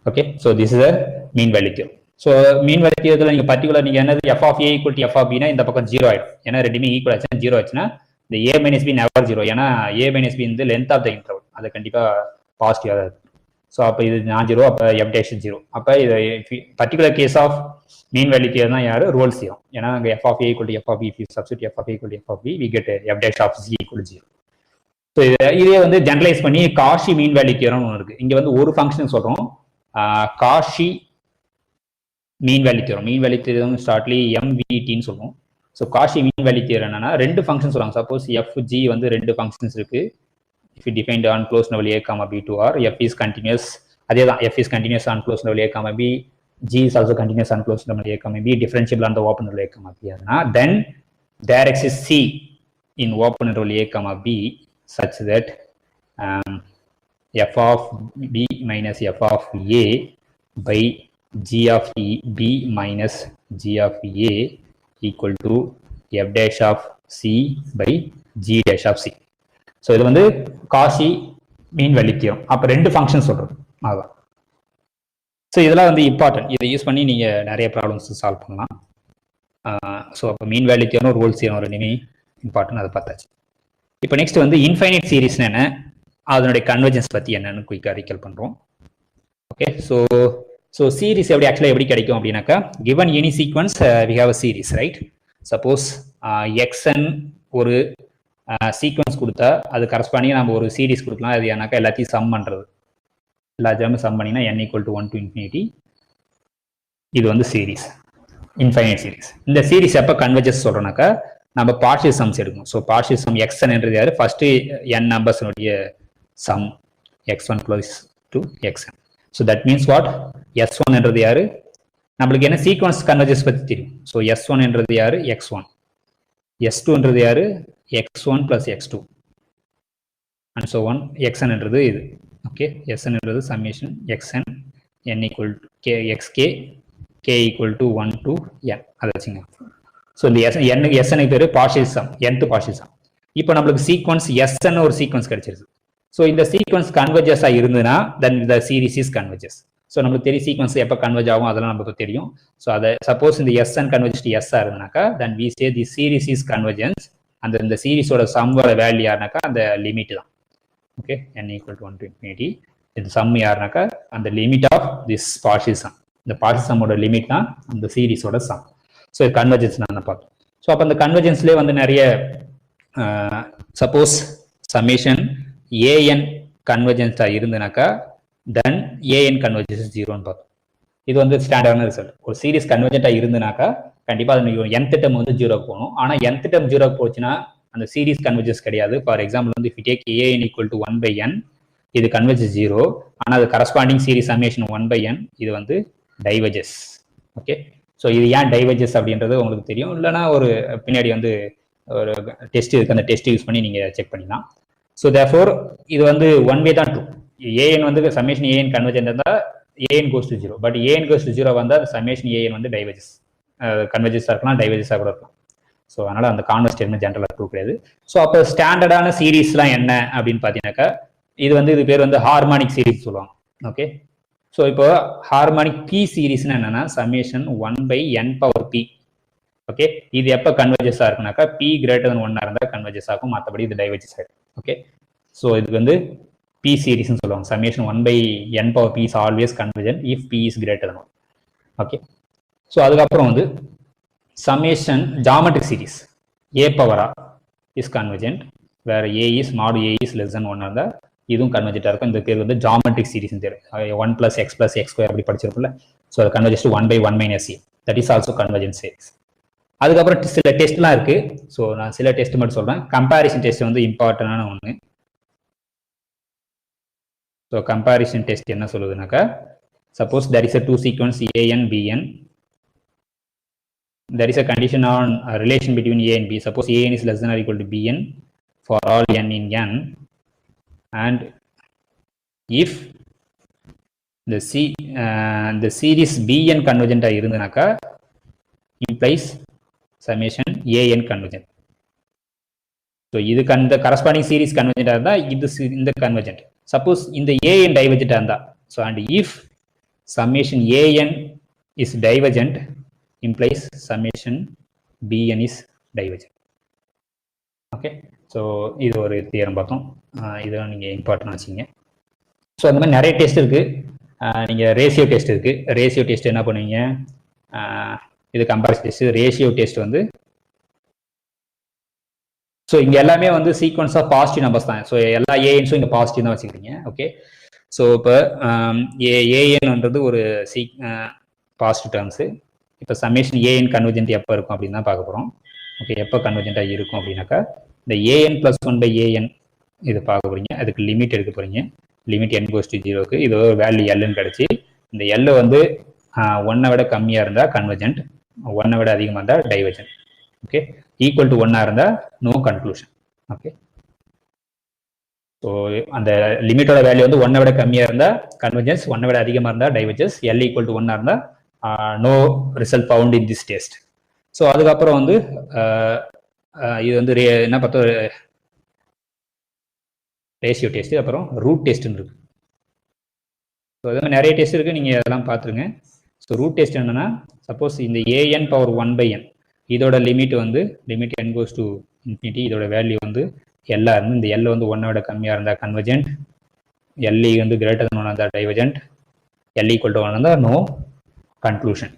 Okay, so this is a mean value theorem. So mean value theorem நீங்க particular நீங்க என்னது f of a equal to f of b னா இந்த பக்கம் 0 ஆயிடும். ஏன்னா ரெண்டுமே equal ஆச்சுனா 0 ஆச்சுனா the a minus b never 0. ஏன்னா a minus b இந்த length of the interval அது கண்டிப்பா பாசிட்டிவா தான் இருக்கும். ஸோ அப்போ இது நான் 0, அப்போ f dash 0. அப்போ இது particular case of mean value theorem தான் யாரு ரோல்ஸ் தியரம். ஏன்னா அங்கே f of a equal to f of b, if you substitute f of a equal to f of b we get f dash of c equal to 0. So இதே வந்து generalise பண்ணி Cauchy mean value தியரம்னு ஒன்று இருக்கு. இங்கே வந்து ஒரு function சொல்றோம் Cauchy mean value theorem. Mean value theorem shortly MVTன்னு சொல்லுவோம். So Cauchy mean value theorem என்னன்னா ரெண்டு ஃபங்க்ஷன் சொல்லுவாங்க. சப்போஸ் FG வந்து ரெண்டு ஃபங்க்ஷன்ஸ் இருக்கு. If you defined on closed interval a comma b to r, f is continuous, அதே தான் f is continuous on closed interval a comma b, g is also continuous on closed interval a comma b, differentiable on the open interval a comma b. Then there exists c in open interval a comma b such that f of b minus f of a by g of b minus g of a equal to f dash of c by g dash of c. So இது வந்து Cauchy mean value theorem. அப்போ ரெண்டு function சொல்கிறோம் அதுதான். So இதெல்லாம் வந்து important. இதை use பண்ணி நீங்கள் நிறைய ப்ராப்ளம்ஸ் சால்வ் பண்ணலாம். ஸோ அப்போ mean value theorem Rolle's theorem ரெண்டுமே இம்பார்ட்டன்ட், அதை பார்த்தாச்சு. இப்போ நெக்ஸ்ட் வந்து இன்ஃபைனைட் சீரீஸ்னு என்ன, அதனுடைய கன்வர்ஜென்ஸ் பற்றி என்னன்னு குயிக்காக ரீகால் பண்ணுறோம். ஓகே, ஸோ சீரீஸ் எப்படி கிடைக்கும் அப்படின்னாக்கா, given any sequence we have a series, right? Suppose x n ஒரு சீக்வன்ஸ் கொடுத்தா அது கரஸ்பாண்டிங் நம்ம ஒரு சீரீஸ் கொடுக்கலாம். அது ஏன்னாக்கா எல்லாத்தையும் சம் பண்ணுறது. எல்லா டேர்மும் சம் பண்ணிங்கன்னா n equal to 1 to infinity. இது வந்து சீரிஸ், இன்ஃபைனைட் சீரிஸ். இந்த சீரிஸ் எப்போ கன்வர்ஜஸ் சொல்கிறோம்னாக்கா நம்ம பார்ஷியல் சம்ஸ் எடுக்கணும். ஸோ பார்ஷியல் சம் xn என்றது யார், ஃபர்ஸ்ட் n நம்பர்ஸ்னுடைய sum x1 + 2 xn. So that means what, s1 என்றது யார், நம்மளுக்கு என்ன சீக்வன்ஸ் கன்வர்ஜஸ் பற்றி தெரியும். ஸோ s1 என்றது யார், x1, s2 என்றது யார், x1 + x2 and so on. xn என்றது இது. ஓகே, sn என்றது summation xn n equal to k xk k equal to 1 to n. அதை வச்சுங்க. ஸோ இந்த sn பேர் partial sum, nth partial sum. இப்போ நம்மளுக்கு சீக்வன்ஸ் sn ஒரு சீக்வன்ஸ் கிடைச்சிருது. ஸோ இந்த சீக்வன்ஸ் கன்வர்ஜஸாக இருந்ததுன்னா then the series is converges. So நம்மளுக்கு தெரியும் சீக்வன்ஸ் எப்போ கன்வர்ஜ் ஆகும் அதெல்லாம் நமக்கு தெரியும். ஸோ அதை சப்போஸ் இந்த sn கன்வர்ஜ் டு s இருந்தனாக்கா then we say the series is convergence. இந்த சீரிஸோட சம்மோட வேல்யூ யாருனாக்கா அந்த லிமிட் தான். Okay, n equal to 1 to infinity. இந்த சம் யாருனாக்கா அந்த limit of this partial sum. இந்த பார்ஷியல் சம்மோட லிமிட் தான் அந்த சீரிஸோட சம். ஸோ இது கன்வர்ஜன்ஸ் நான் பார்த்தோம். ஸோ அப்போ அந்த கன்வர்ஜன்ஸ்லேயே வந்து நிறைய சப்போஸ் சம்மேஷன் an கன்வர்ஜன்ஸாக இருந்தனாக்கா தென் an கன்வர்ஜன்ஸ் 0ன்னு பார்த்தோம். இது வந்து ஸ்டாண்டர்டான ரிசல்ட். ஒரு சீரிஸ் கன்வர்ஜென்ட்டாக இருந்தனாக்கா கண்டிப்பாக அது nth டேர்ம் வந்து 0க்கு போகணும். ஆனால் nth டேர்ம் 0க்கு போச்சுன்னா அந்த சீரிஸ் கன்வர்ஜன்ஸ் கிடையாது. ஃபார் எக்ஸாம்பிள் வந்து if you take an equal to 1/n, இது கன்வர்ஜஸ் 0. ஆனால் அது கரஸ்பாண்டிங் சீரிஸ் சம்மேஷன் 1/n இது வந்து டைவர்ஜஸ். ஓகே, ஸோ இது ஏன் டைவர்ஜஸ் அப்படின்றது உங்களுக்கு தெரியும். இல்லைனா ஒரு பின்னாடி வந்து ஒரு டெஸ்ட் இருக்குது, அந்த டெஸ்ட் யூஸ் பண்ணி நீங்கள் செக் பண்ணிக்கலாம். ஸோ தேர்ஃபோர் இது வந்து ஒன் வே தான் ட்ரூ. an வந்து சம்மேஷன் an கன்வர்ஜென்ட் இருந்தால் an goes to 0. But an goes to 0 வந்தால் சம்மேஷன் an வந்து டைவர்ஜஸ், கன்வர்ஜஸாக இருக்கலாம், டைவர்ஜஸாக கூட இருக்கலாம். ஸோ அதனால் அந்த கான்வர்ஸ் ஸ்டேட்மெண்ட் ஜென்ரலாக ட்ரூ கிடையாது. ஸோ அப்போ ஸ்டாண்டர்டான சீரீஸ்லாம் என்ன அப்படின்னு பார்த்தீங்கன்னாக்கா இது வந்து இது பேர் வந்து ஹார்மானிக் சீரீஸ் சொல்லுவாங்க. ஓகே, ஸோ இப்போ ஹார்மானிக் பி சீரீஸ்னு என்னன்னா சம்மேஷன் 1/n⁻p. ஓகே, இது எப்போ கன்வர்ஜஸாக இருக்குனாக்கா p greater than 1 இருந்தால் கன்வர்ஜஸ் ஆகும், மற்றபடி இது டைவர்ஜஸ் ஆகிடும். ஓகே, ஸோ இதுக்கு வந்து பி சீரீஸ்னு சொல்லுவாங்க. Summation 1/n⁻p is always convergent if p is greater than 1. Okay, so அதுக்கப்புறம் வந்து summation geometric series a⁻r is convergent வேற a is mod a is less than 1 இருந்தால் இதுவும் கன்வர்ஜென்ட்டாக இருக்கும். இந்த பேர் வந்து ஜாமெட்ரிக் சீரீஸ் பேர். 1 + x + x² அப்படி படிச்சிருக்கும்ல. ஸோ அது converges to 1/1 - a. That is also convergent series. அதுக்கப்புறம் சில டெஸ்ட்லாம் இருக்கு. ஸோ நான் சில டெஸ்ட் மட்டும் சொல்றேன். கம்பேரிசன் டெஸ்ட் வந்து இம்பார்ட்டன்டான ஒன்று. ஸோ கம்பேரிசன் டெஸ்ட் என்ன சொல்லுதுனாக்கா suppose there is a two sequence an bn, there is a condition on a relation between a and b. Suppose an is less than or equal to bn for all n in n, and if the series bn convergent இருந்தனாக்கா implies summation an convergent. So இதுக்கு அந்த corresponding series கன்வர்ஜென்ட்டா இருந்தா இது இந்த convergent. Suppose இந்த an டைவர்ஜென்ட்டா இருந்தா, so and if summation an is divergent implies summation bn is divergent. Okay, so இது ஒரு theorem பார்த்தோம். இதெல்லாம் நீங்கள் இம்பார்ட்டன்ட் வச்சுங்க. ஸோ அந்த மாதிரி நிறைய டெஸ்ட் இருக்குது. நீங்கள் ரேஷியோ டெஸ்ட் இருக்குது. ரேஷியோ டெஸ்ட் என்ன பண்ணுவீங்க, இது கம்பேரிசன் டெஸ்ட். ரேஷியோ டெஸ்ட் வந்து ஸோ இங்கே எல்லாமே வந்து சீக்வன்ஸ் ஆஃப் பாசிட்டிவ் நம்பர்ஸ் தான். ஸோ எல்லா ஏஎன்ஸும் இங்கே பாசிட்டிவ் தான் வச்சுக்கிறீங்க. ஓகே, ஸோ இப்போ ஏஎன்ன்றது ஒரு பாசிட்டிவ் டேர்ம்ஸு. இப்போ சம்மேஷன் ஏஎன் கன்வர்ஜென்ட் எப்போ இருக்கும் அப்படின்னு தான் பார்க்க போகிறோம். ஓகே, எப்போ கன்வர்ஜென்ட்டாக இருக்கும் அப்படின்னாக்கா இந்த an + 1/an இது பார்க்க போறீங்க. அதுக்கு லிமிட் எடுக்க போறீங்க. லிமிட் n goes to 0க்கு இது ஒரு வேல்யூ எல்னு கிடச்சி இந்த எல் வந்து 1 விட கம்மியாக இருந்தால் கன்வர்ஜென்ட், 1 விட அதிகமாக இருந்தால் டைவர்ஜென்ட். ஓகே, ஈக்குவல் டு 1 இருந்தால் நோ கன்க்ளூஷன். ஓகே, ஸோ அந்த லிமிட்டோட வேல்யூ வந்து 1 விட கம்மியாக இருந்தால் கன்வர்ஜென்ஸ், 1 விட அதிகமாக இருந்தால் டைவர்ஜென்ஸ், எல் ஈக்குவல் டு 1 இருந்தால் no result found in this test. So அதுக்கப்புறம் வந்து இது வந்து என்ன பார்த்தோம், ரேஷியோ டெஸ்ட், அப்புறம் ரூட் டெஸ்ட்னு இருக்கு. ஸோ அதே மாதிரி நிறைய டெஸ்ட் இருக்கு, நீங்கள் அதெல்லாம் பார்த்துருங்க. ஸோ ரூட் டெஸ்ட் என்னன்னா சப்போஸ் இந்த an⁻1/n இதோட லிமிட் வந்து limit n goes to infinity, இதோட வேல்யூ வந்து எல்லா இருந்து இந்த எல் வந்து 1 விட கம்மியாக இருந்தால் கன்வர்ஜென்ட், எல் வந்து greater than 1 இருந்தால் டைவர்ஜென்ட், எல் ஈக்குவல் டு 1 இருந்தால் no conclusion.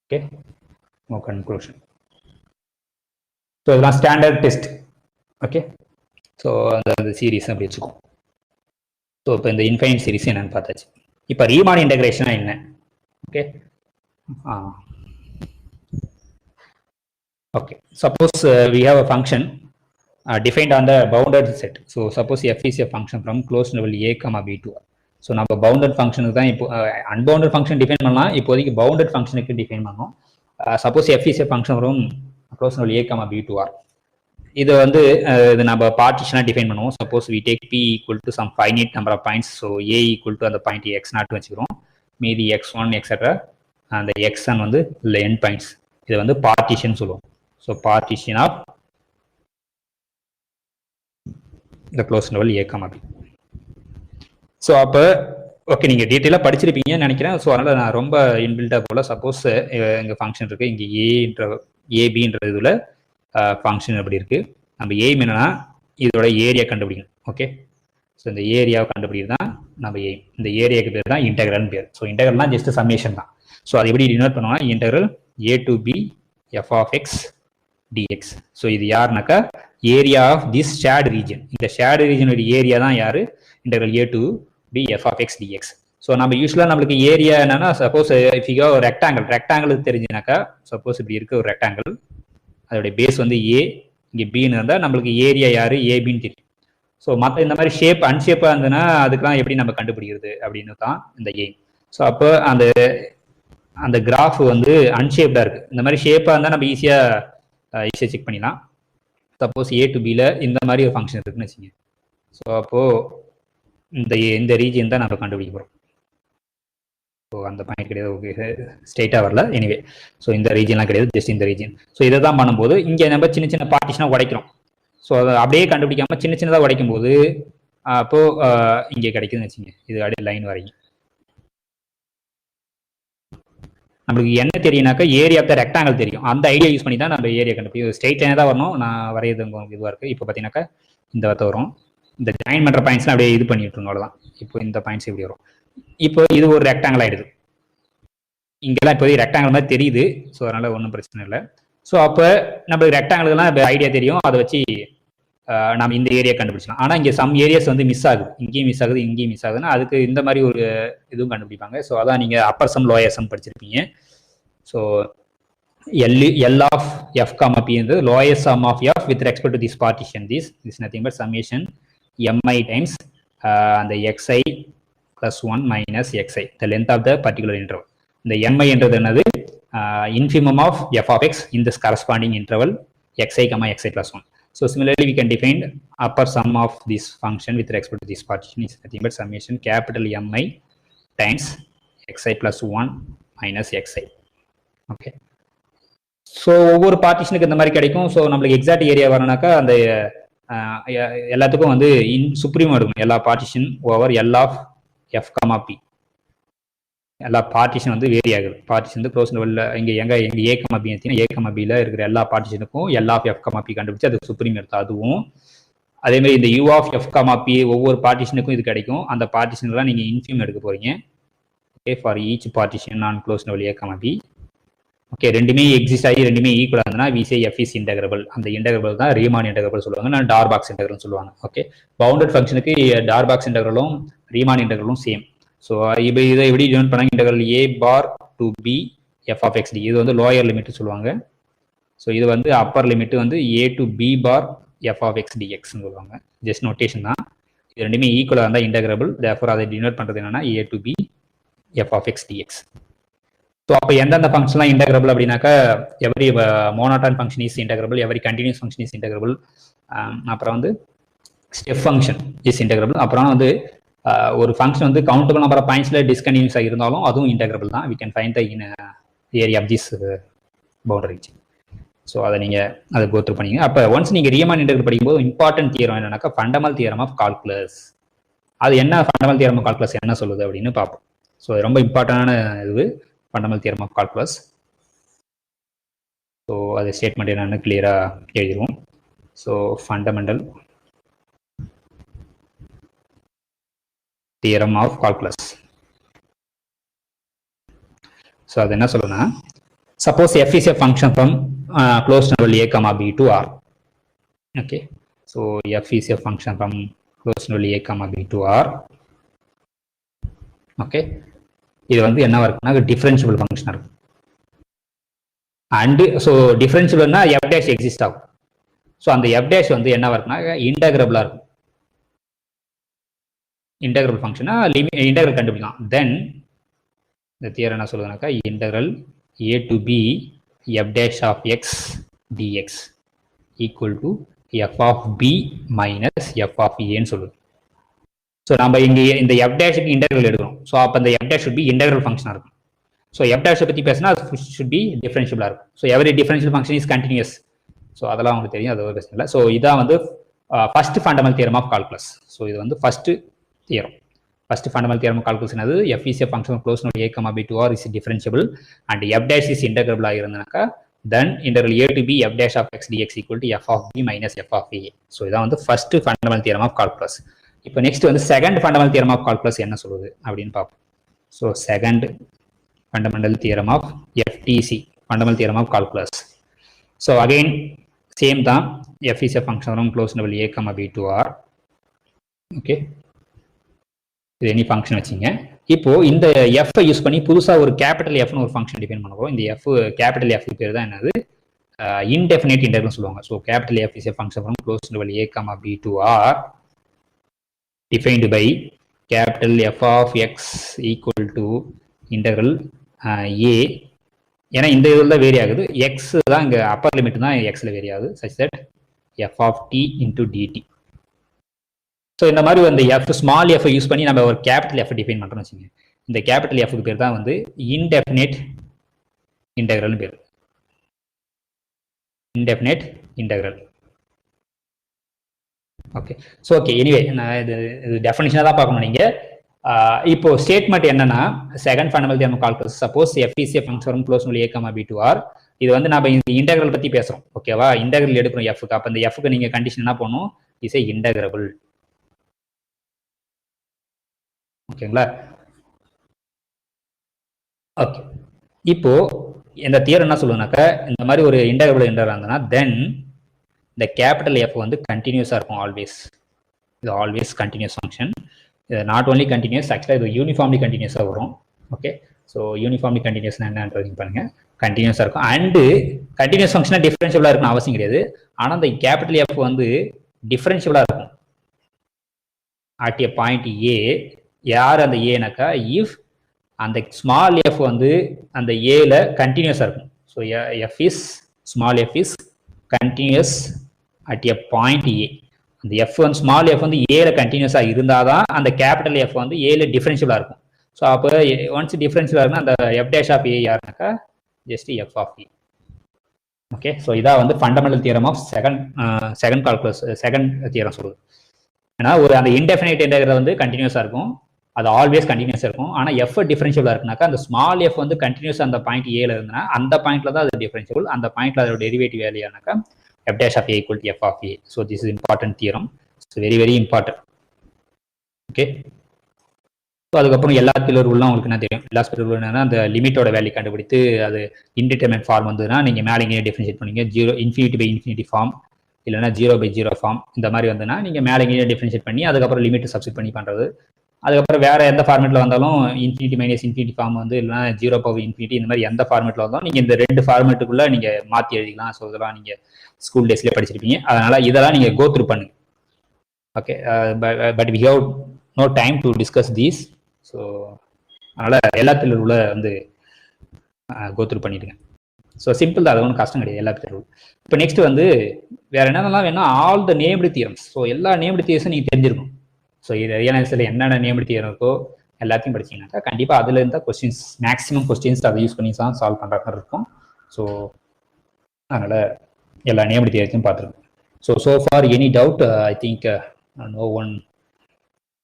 Okay, no conclusion. So இதெல்லாம் ஸ்டாண்டர்ட் டெஸ்ட். ஓகே, ஸோ அந்த சீரீஸ் அப்படி வச்சுக்கோம். ஸோ இப்போ இந்த இன்ஃபைனைட் சீரிஸ் என்னன்னு பார்த்தாச்சு. இப்போ ரீமான் இன்டகிரேஷனா என்ன? Okay okay, suppose we have a function defined on the bounded set. So suppose f is a function from closed interval a comma b to r. So நம்ம bounded ஃபங்க்ஷனுக்கு தான் இப்போ unbounded function define பண்ணலாம். இப்போதைக்கு bounded ஃபங்க்ஷனுக்கு define பண்ணோம். Suppose F is a function வரும் close interval a comma b to r. இது வந்து இது நம்ம பார்ட்டிஷனாக டிஃபைன் பண்ணுவோம். Suppose we take p equal to some finite number of points. So a equal to அந்த பாயிண்ட் x0 வச்சுக்கிறோம். மீதி x1 எக்ஸெட்ரா அந்த xn வந்து இல்லை n பாயிண்ட்ஸ். இது வந்து பார்ட்டிஷன் சொல்லுவோம். So partition of the closed interval a comma b. So அப்போ ஓகே, நீங்கள் டீட்டெயிலாக படிச்சிருப்பீங்கன்னு நினைக்கிறேன். ஸோ அதனால் நான் ரொம்ப இன்பில்டாக போல். சப்போஸ் எங்கள் ஃபங்க்ஷன் இருக்குது, இங்கே ஏபின்ற இதில் ஃபங்க்ஷன் எப்படி இருக்குது, நம்ம எய்ம் என்னன்னா இதோட ஏரியா கண்டுபிடிக்கணும். ஓகே, ஸோ இந்த ஏரியாவை கண்டுபிடிக்கிறது தான் நம்ம எய்ம். இந்த ஏரியாவுக்கு பேர் தான் இன்டெக்ரல்னு பேர். ஸோ இன்டெக்ரல்னா ஜஸ்ட் சம்மேஷன் தான். ஸோ அது எப்படி டினோட் பண்ணுவோம்னா integral a to b f of x dx. So இது யாருனாக்கா area of this shaded region. இந்த ஷேர்டு ரீஜனோட ஏரியா தான் யாரு integral a to b f of x dx. So நம்ம யூஸ்வலாக நம்மளுக்கு ஏரியா என்னன்னா சப்போஸ் இஃப் யூ ஒரு ரெக்டாங்கிள் தெரிஞ்சுனாக்கா, சப்போஸ் இப்படி இருக்க ஒரு ரெக்டாங்கிள், அதோடைய பேஸ் வந்து a, இங்கே பின்னு இருந்தால் நம்மளுக்கு ஏரியா யாரு ஏபின்னு தெரியும். ஸோ மற்ற இந்த மாதிரி ஷேப் அன்ஷேப்பாக இருந்ததுன்னா அதுக்கெல்லாம் எப்படி நம்ம கண்டுபிடிக்கிறது அப்படின்னு தான் இந்த எய்ம். ஸோ அப்போ அந்த கிராஃப் வந்து அன்ஷேப்டாக இருக்குது. இந்த மாதிரி ஷேப்பாக இருந்தால் நம்ம ஈஸியாக செக் பண்ணிடலாம். சப்போஸ் a to bல இந்த மாதிரி ஒரு ஃபங்க்ஷன் இருக்குன்னு வச்சுங்க. ஸோ அப்போது இந்த ரீஜியன் தான் நம்ம கண்டுபிடிக்க போகிறோம். ஸோ அந்த பாயிண்ட் கிடையாது. ஓகே, ஸ்ட்ரெயிட்டாக வரல. எனிவே, ஸோ இந்த ரீஜன்லாம் கிடையாது, ஜஸ்ட் இந்த ரீஜன். ஸோ இதை தான் பண்ணும்போது இங்கே நம்ம சின்ன சின்ன பார்ட்டிஷனாக உடைக்கிறோம். ஸோ அதை அப்படியே கண்டுபிடிக்காம சின்ன சின்னதாக உடைக்கும் போது அப்போது இங்கே கிடைக்குதுன்னு வச்சுங்க. இது அப்படியே லைன் வரைக்கும் நம்மளுக்கு என்ன தெரியும்னாக்கா ஏரியா ஆஃப் த ரெக்டாங்கிள் தெரியும். அந்த ஐடியா யூஸ் பண்ணி தான் நம்ம ஏரியா கண்டுபிடிக்கும். ஸ்ட்ரெயிட் லைனாக தான் வரணும். நான் வரையது உங்களுக்கு இதுவாக இருக்குது. இப்போ பார்த்தீங்கன்னாக்கா இந்த வார்த்தை வரும். இந்த ஜாயின் பண்ணுற பாயிண்ட்ஸ்லாம் அப்படியே இது பண்ணிட்டு இருக்கோம், அவ்வளோதான். இப்போ இந்த பாயிண்ட்ஸ் எப்படி வரும், இப்போ இது ஒரு ரெக்டாங்கிள் ஆகிடுது. இங்கெல்லாம் இப்போதைக்கு ரெக்டாங்கிள் மாதிரி தெரியுது. ஸோ அதனால் ஒன்றும் பிரச்சனை இல்லை. ஸோ அப்போ நம்மளுக்கு ரெக்டாங்கிள்லாம் ஐடியா தெரியும். அதை வச்சு நம்ம இந்த ஏரியா கண்டுபிடிச்சலாம். ஆனால் இங்கே சம் ஏரியாஸ் வந்து மிஸ் ஆகுது. இங்கேயும் மிஸ் ஆகுது, இங்கேயும் மிஸ் ஆகுதுன்னா அதுக்கு இந்த மாதிரி ஒரு இதுவும் கண்டுபிடிப்பாங்க. ஸோ அதான் நீங்கள் அப்பர் சம் லோயர் சம் படிச்சிருப்பீங்க. So L of f comma p is the lowest sum of f with respect to this partition. This is nothing but summation mi times the xi plus 1 minus xi, the length of the particular interval. The mi என்றது என்னது infimum of f of x in this corresponding interval xi comma xi plus 1. So similarly we can define upper sum of this function with respect to this partition is nothing but summation capital mi times xi plus 1 minus xi. Okay, so ஒவ்வொரு பார்ட்டிஷனுக்கு இந்த மாதிரி கிடைக்கும். So நம்மளுக்கு exact area வரணும்னாக்கா அந்த எல்லாத்துக்கும் வந்து சுப்ரீமாக இருக்கும். எல்லா partition over l of f comma p. எல்லா பார்ட்டிஷன் வந்து வேரி ஆகுது. பார்ட்டிஷன் வந்து க்ளோஸ் இன்டர்வல்ல இங்கே எங்கே ஏ கமா பி எடுத்தீங்கன்னா ஏ கமா பியில் இருக்கிற எல்லா பார்ட்டிஷனுக்கும் L of f comma P கண்டுபிடிச்சு அது சுப்ரீம் எடுத்தோம். அதுவும் அதேமாதிரி இந்த U of f comma P ஒவ்வொரு பார்ட்டிஷனுக்கும் இது கிடைக்கும். அந்த பார்ட்டிஷன்லாம் நீங்கள் இன்ஃபீம் எடுக்க போகிறீங்க. ஓகே, ஃபார் ஈச் பார்ட்டிஷன் நான் close interval a comma b. Okay, ரெண்டுமே எக்ஸிஸ்ட் ஆகி ரெண்டுமே ஈக்குவலாக இருந்ததுன்னா we say F is integrable. அந்த இன்டெகிரபிள் தான் ரீமான் இன்டெகிரபிள் சொல்லுவாங்க, நான் டார்பாக்ஸ் இன்டெகிரல் சொல்லுவாங்க. ஓகே, பவுண்டட் ஃபங்க்ஷனுக்கு டார்பாக்ஸ் இன்டெகிரலும் ரீமான் இன்டெகிரலும் சேம். ஸோ இப்போ இதை எப்படி டினோட் பண்ணாங்க, integral a bar to b f of x d. இது வந்து லோயர் லிமிட் சொல்லுவாங்க. ஸோ இது வந்து அப்பர் லிமிட் வந்து a to b bar f of x டிஎக்ஸ்ன்னு சொல்லுவாங்க. ஜஸ்ட் நோட்டேஷன் தான். இது ரெண்டுமே ஈக்குவலாக இருந்தால் இன்டெகிரபிள். தேர்ஃபோர் அதை டினோட் பண்ணுறது என்னன்னா a to b f of x டிஎக்ஸ். ஸோ அப்போ எந்தெந்த ஃபங்க்ஷன்லாம் இன்டெகிரபிள் அப்படின்னாக்கா every monotone function is integrable, every continuous function is integrable. அப்புறம் வந்து ஸ்டெப் ஃபங்க்ஷன் இஸ் இன்டெகிரபிள். அப்புறம் வந்து ஒரு ஃபங்க்ஷன் வந்து கவுண்டபிள் நம்பர் ஆஃப் பாயிண்ட்ஸில் டிஸ்கண்டினியூஸாக இருந்தாலும் அதுவும் இன்டெகிரபிள் தான். We can find the area of this boundary. So அதை நீங்கள் அதை கோத்ரூ பண்ணிங்க. அப்போ ஒன்ஸ் நீங்கள் ரீமான் இன்டெகிரல் படிக்கும்போது இம்பார்ட்டன்ட் தியரம் என்னன்னாக்கா ஃபண்டமெண்டல் தியரம் ஆஃப் கால்குலஸ். அது என்ன ஃபண்டமெண்டல் தியரம் ஆஃப் கால்குலஸ் என்ன சொல்லுது அப்படின்னு பார்ப்போம். ஸோ ரொம்ப இம்பார்ட்டண்டான இது fundamental theorem of calculus. So அது ஸ்டேட்மெண்ட் என்னன்னு கிளியராக எழுதிடுவோம். So fundamental theorem of calculus. So அது என்ன சொல்லுன்னா, suppose f is a function from closed interval a comma b to r. Okay, so f is a function from closed interval a comma b to r ஓகே, இது வந்து என்னவா இருக்குன்னா differentiable ஃபங்க்ஷனாக இருக்கும். அண்டு ஸோ டிஃபரன்ஷியபிள்னா எஃப் டேஷ் எக்ஸிஸ்ட் ஆகும். So அந்த எஃப் டேஷ் வந்து என்னவா இருக்குன்னா இன்டகிரபிளாக இருக்கும். இன்டகிரபிள் ஃபங்க்ஷனா இன்டகிரல் கண்டுபிடிக்கலாம். தென் இந்த தியரம் என்ன சொல்லுதுனாக்கா integral a to b f dash of x dx equal to f of b minus f of a ன்னு சொல்லுது. ஸோ நம்ம இங்கே இந்த f டேஷுக்கு இன்டகிரல் எடுக்கிறோம். ஸோ அப்போ இந்த f dash should be integral ஃபங்க்ஷனாக இருக்கும். ஸோ f dash பற்றி பேசினா should be டிஃபரன்ஷியபிளாக இருக்கும். So every differential function is continuous. So அதெல்லாம் உங்களுக்கு தெரியும், அது ஒரு பிரச்சனை இல்லை. ஸோ இதான் வந்து first fundamental theorem of calculus. So இது வந்து first theorem. First fundamental theorem of calculus என்னது f is a function of closed node a comma b to r is differentiable and f dash is integrable ஆக இருந்தனாக்கா then integral a to b f dash of x dx equal to f of b minus f of a. So இதான் வந்து first fundamental theorem of calculus. இப்போ next வந்து second fundamental theorem of calculus என்ன சொல்லுது அப்படின்னு பார்ப்போம். So second fundamental theorem of FTC fundamental theorem of calculus. So again same தான், f is a function of closed node a comma b to r. ஓகே, இது any function வச்சுங்க. இப்போ இந்த எஃப் யூஸ் பண்ணி புதுசாக ஒரு கேபிட்டல் எஃப்னு ஒரு ஃபங்க்ஷன் டிஃபைன் பண்ணுவோம். இந்த எஃப் கேபிட்டல் எஃப் பேர் தான் என்னது இன்டெஃபினைட் இன்டெகிரல் சொல்லுவாங்க. So capital F is a function from close interval a comma b to r defined by capital F of x equal to integral a. ஏன்னா இந்த இதில் தான் வேரி ஆகுது, எக்ஸ் தான் இங்கே அப்பர் லிமிட் தான் எக்ஸில் வேரி ஆகுது such that f of t into dt. ஸோ இந்த மாதிரி அந்த எஃப் ஸ்மால் எஃப் யூஸ் பண்ணி நம்ம ஒரு கேபிட்டல் எஃப் டிஃபைன் பண்ணுறோம்னு வச்சுங்க. இந்த கேபிட்டல் எஃப்க்கு பேர் தான் வந்து இன்டெஃபினைட் இன்டெகிரல்னு பேர். Indefinite integral. Okay, so okay, anyway நான் இது டெஃபினிஷனாக தான் பார்க்கணும் நீங்கள். இப்போ ஸ்டேட்மெண்ட் என்னன்னா second fundamental theorem of calculus suppose F is a function from close note a comma b to r. இது வந்து நம்ம இந்த இன்டெகிரல் பற்றி பேசுகிறோம். ஓகேவா, இன்டெகிரல் எடுக்கிறோம் எஃப்க்கு. அப்போ இந்த எஃப்க்கு நீங்கள் கண்டிஷன் என்ன பண்ணணும், இஸ் ஏ இன்டெகிரபிள். ஓகேங்களா, ஓகே. இப்போ இந்த தியரம் என்ன சொல்லுனாக்கா இந்த மாதிரி ஒரு இன்டெகிரபிள் இன்டெகிரல் இருந்ததுன்னா தென் இந்த கேபிட்டல் எஃப் வந்து கண்டினியூஸாக இருக்கும் ஆல்வேஸ். இது ஆல்வேஸ் கண்டினியூஸ் ஃபங்க்ஷன். இது நாட் ஓன்லி கண்டினியூஸ், ஆக்சுவலாக இது யூனிஃபார்ம்லி கண்டினியூஸாக வரும். ஓகே, ஸோ யூனிஃபார்ம்லி கண்டினியூஸ்னா என்னன்னு பாருங்க, கண்டினியூஸாக இருக்கும். அண்டு கண்டினியூஸ் ஃபங்க்ஷனாக டிஃபரன்ஷியபிளாக இருக்கணும் அவசியம் கிடையாது. ஆனால் இந்த கேபிட்டல் எஃப் வந்து டிஃபரன்ஷியபிளாக இருக்கும் அட் எ பாயிண்ட் ஏ. யார் அந்த ஏனாக்கா இஃப் அந்த ஸ்மால் எஃப் வந்து அந்த ஏல கண்டினியூஸாக இருக்கும். So f is small f is continuous at a point a. அந்த எஃப் வந்து ஸ்மால் எஃப் வந்து ஏல கண்டினியூஸாக இருந்தால் தான் அந்த கேபிட்டல் எஃப் வந்து ஏல டிஃபரன்ஷியலாக இருக்கும். ஸோ அப்போ ஒன்ஸ் டிஃபரன்ஷியலாக இருக்குன்னா அந்த எஃப் டேஷ் ஆஃப் ஏ யாருனாக்கா just f of a. Okay, so இதான் வந்து fundamental theorem of second calculus second theorem சொல்லுது. ஏன்னா ஒரு அந்த இன்டெஃபினைட் இன்டெகிரல் வந்து கண்டினியூஸாக இருக்கும், அது ஆல்வேஸ் கண்டினியூஸாக இருக்கும். ஆனால் எஃப் டிஃபரன்ஷியபிளாக இருக்குனாக்கா அந்த ஸ்மால் எஃப் வந்து கண்டினியூஸ் அந்த பாயிண்ட் ஏல இருந்ததுன்னா அந்த பாயிண்ட்ல தான் அது டிஃபரன்ஷியபிள். அந்த பாயிண்ட்ல அதோட derivative வேல்யூனாக்கா f dash of a equal to f of a. So this is important theorem. It's very very important. Okay. So அதுக்கப்புறம் எல்லா பில்லர் ரூல்லாம் உங்களுக்கு என்ன தெரியும், எல்லா பில்லர் ரூல் என்னன்னா அந்த லிமிட்டோட வேல்யூ கண்டுபிடித்து அது இன்டிடெர்மினன்ட் ஃபார்ம் வந்ததுன்னா நீங்கள் மேலே இங்கே டிஃபரன்ஷியேட் பண்ணீங்க, 0 இன்ஃபினிட்டி பை இன்ஃபினிட்டி ஃபார்ம் இல்லைனா 0/0 ஃபார்ம் இந்த மாதிரி வந்ததுன்னா நீங்கள் மேலே இங்கே டிஃபரன்ஷியேட் பண்ணி அதுக்கப்புறம் லிமிட் சப்ஸ்டிட் பண்ணி பண்ணுறது. அதுக்கப்புறம் வேறு எந்த ஃபார்மேட்டில் வந்தாலும் இன்ஃபினிட்டி மைனஸ் இன்ஃபினிட்டி ஃபார்ம் வந்து இல்லைனா 0/∞ இந்த மாதிரி எந்த ஃபார்மேட்டில் வந்தாலும் நீங்கள் இந்த ரெண்டு ஃபார்மேட்டுக்குள்ளே நீங்கள் மாற்றி எழுதிக்கலாம். ஸோ இதெல்லாம் நீங்கள் ஸ்கூல் டேஸ்லேயே படிச்சிருப்பீங்க, அதனால் இதெல்லாம் நீங்கள் கோ த்ரூ பண்ணுங்க. Okay, but we have no time to discuss these. So அதனால் எல்லாத்துல உள்ள வந்து கோ த்ரூ பண்ணிடுங்க. ஸோ சிம்பிள் தான், அது ஒன்றும் கஷ்டம் கிடையாது எல்லாத்துல. இப்போ நெக்ஸ்ட் வந்து வேறு என்னென்னலாம் வேணும், all the named theorems. So எல்லா நேம்டு தியரம்ஸும் நீங்கள் தெரிஞ்சிருக்கும். ஸோ இது ரியல் என்னென்ன நேம்டு தியரம் இருக்கோ எல்லாத்தையும் படிச்சிங்கனாக்கா கண்டிப்பாக அதில் இருந்தால் கொஸ்டின்ஸ் மேக்ஸிமம் கொஸ்டின்ஸ் அதை யூஸ் பண்ணி தான் சால்வ் பண்ணுற மாதிரி இருக்கும். ஸோ அதனால் எல்லா நேம்டு தியரத்தையும் பார்த்துருக்கோம். So for any doubt I think no one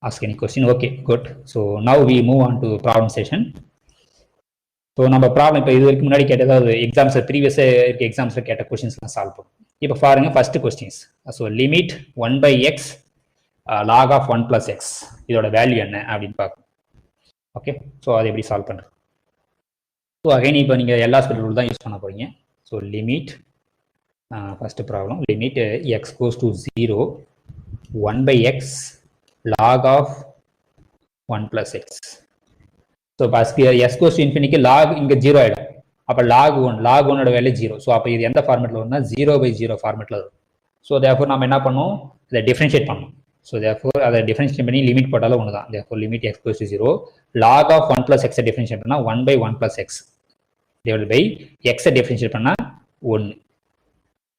ask any question. Okay, good. So now we move on to problem session. So நம்ம ப்ராப்ளம் இப்போ இது வரைக்கும் முன்னாடி கேட்டதாவது எக்ஸாம்ஸ் ப்ரீவியஸாக இருக்க எக்ஸாம்ஸில் கேட்ட கொஸ்டின்ஸ்லாம் சால்வ் பண்ணும். இப்போ பாருங்க first questions. So limit 1/x log of 1 + x இதோட வேல்யூ என்ன அப்படின்னு பார்க்கணும். ஓகே, ஸோ அதை எப்படி சால்வ் பண்ணுறது. ஸோ அகைன் இப்போ நீங்கள் எல்லா ஸ்பெல் ரூல் தான் யூஸ் பண்ண போகிறீங்க. So limit first problem limit x goes to 0 1/x log of 1 + x so first s goes to இன்ஃபினிட்டிக்கு லாக் இங்கே 0 ஆகிடும். அப்போ லாக் 1ஓட வேல்யூ 0. ஸோ அப்போ இது எந்த ஃபார்மெட்டில் வரும்னா 0/0 ஃபார்மெட்டில் வரும். ஸோ தேர்ஃபோர் நம்ம என்ன பண்ணணும், இதை டிஃபரன்ஷியேட் பண்ணணும். ஸோ தேர்ஃபோர் அதை டிஃபரன்ஷியேட் பண்ணி லிமிட் போட்டாலும் ஒன்று தான். Therefore limit x goes to 0 log of 1 + x differentiate பண்ணால் 1/1 + x divided by x differentiate பண்ணால் 1.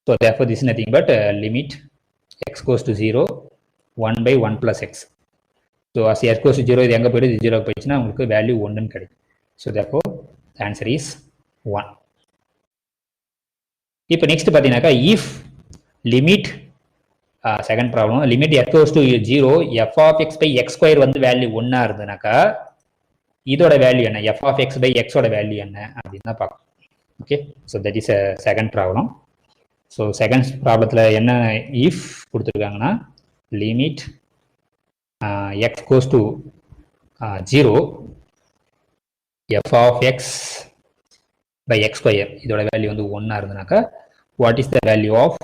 So therefore this is nothing but limit x goes to 0 1/1 + x. ஸோ as x goes to 0 இது எங்கே போயிடுது, 0 போயிடுச்சுன்னா உங்களுக்கு வேல்யூ 1ன்னு கிடைக்கும். So therefore the answer is 1. இப்போ நெக்ஸ்ட் பார்த்தீங்கன்னாக்கா if limit second problem limit x goes to 0 f(x/x² வந்து வேல்யூ 1ஆ இருந்ததுனாக்கா இதோட வேல்யூ என்ன, f(x/x) ஓட வேல்யூ என்ன அப்படின்னு தான் பார்க்கணும். Okay, so that is second problem. So second ப்ராப்ளத்தில் என்ன இஃப் கொடுத்துருக்காங்கன்னா limit x goes to 0 f(x/x²) இதோட வேல்யூ வந்து 1ஆ இருந்ததுனாக்கா what is the value of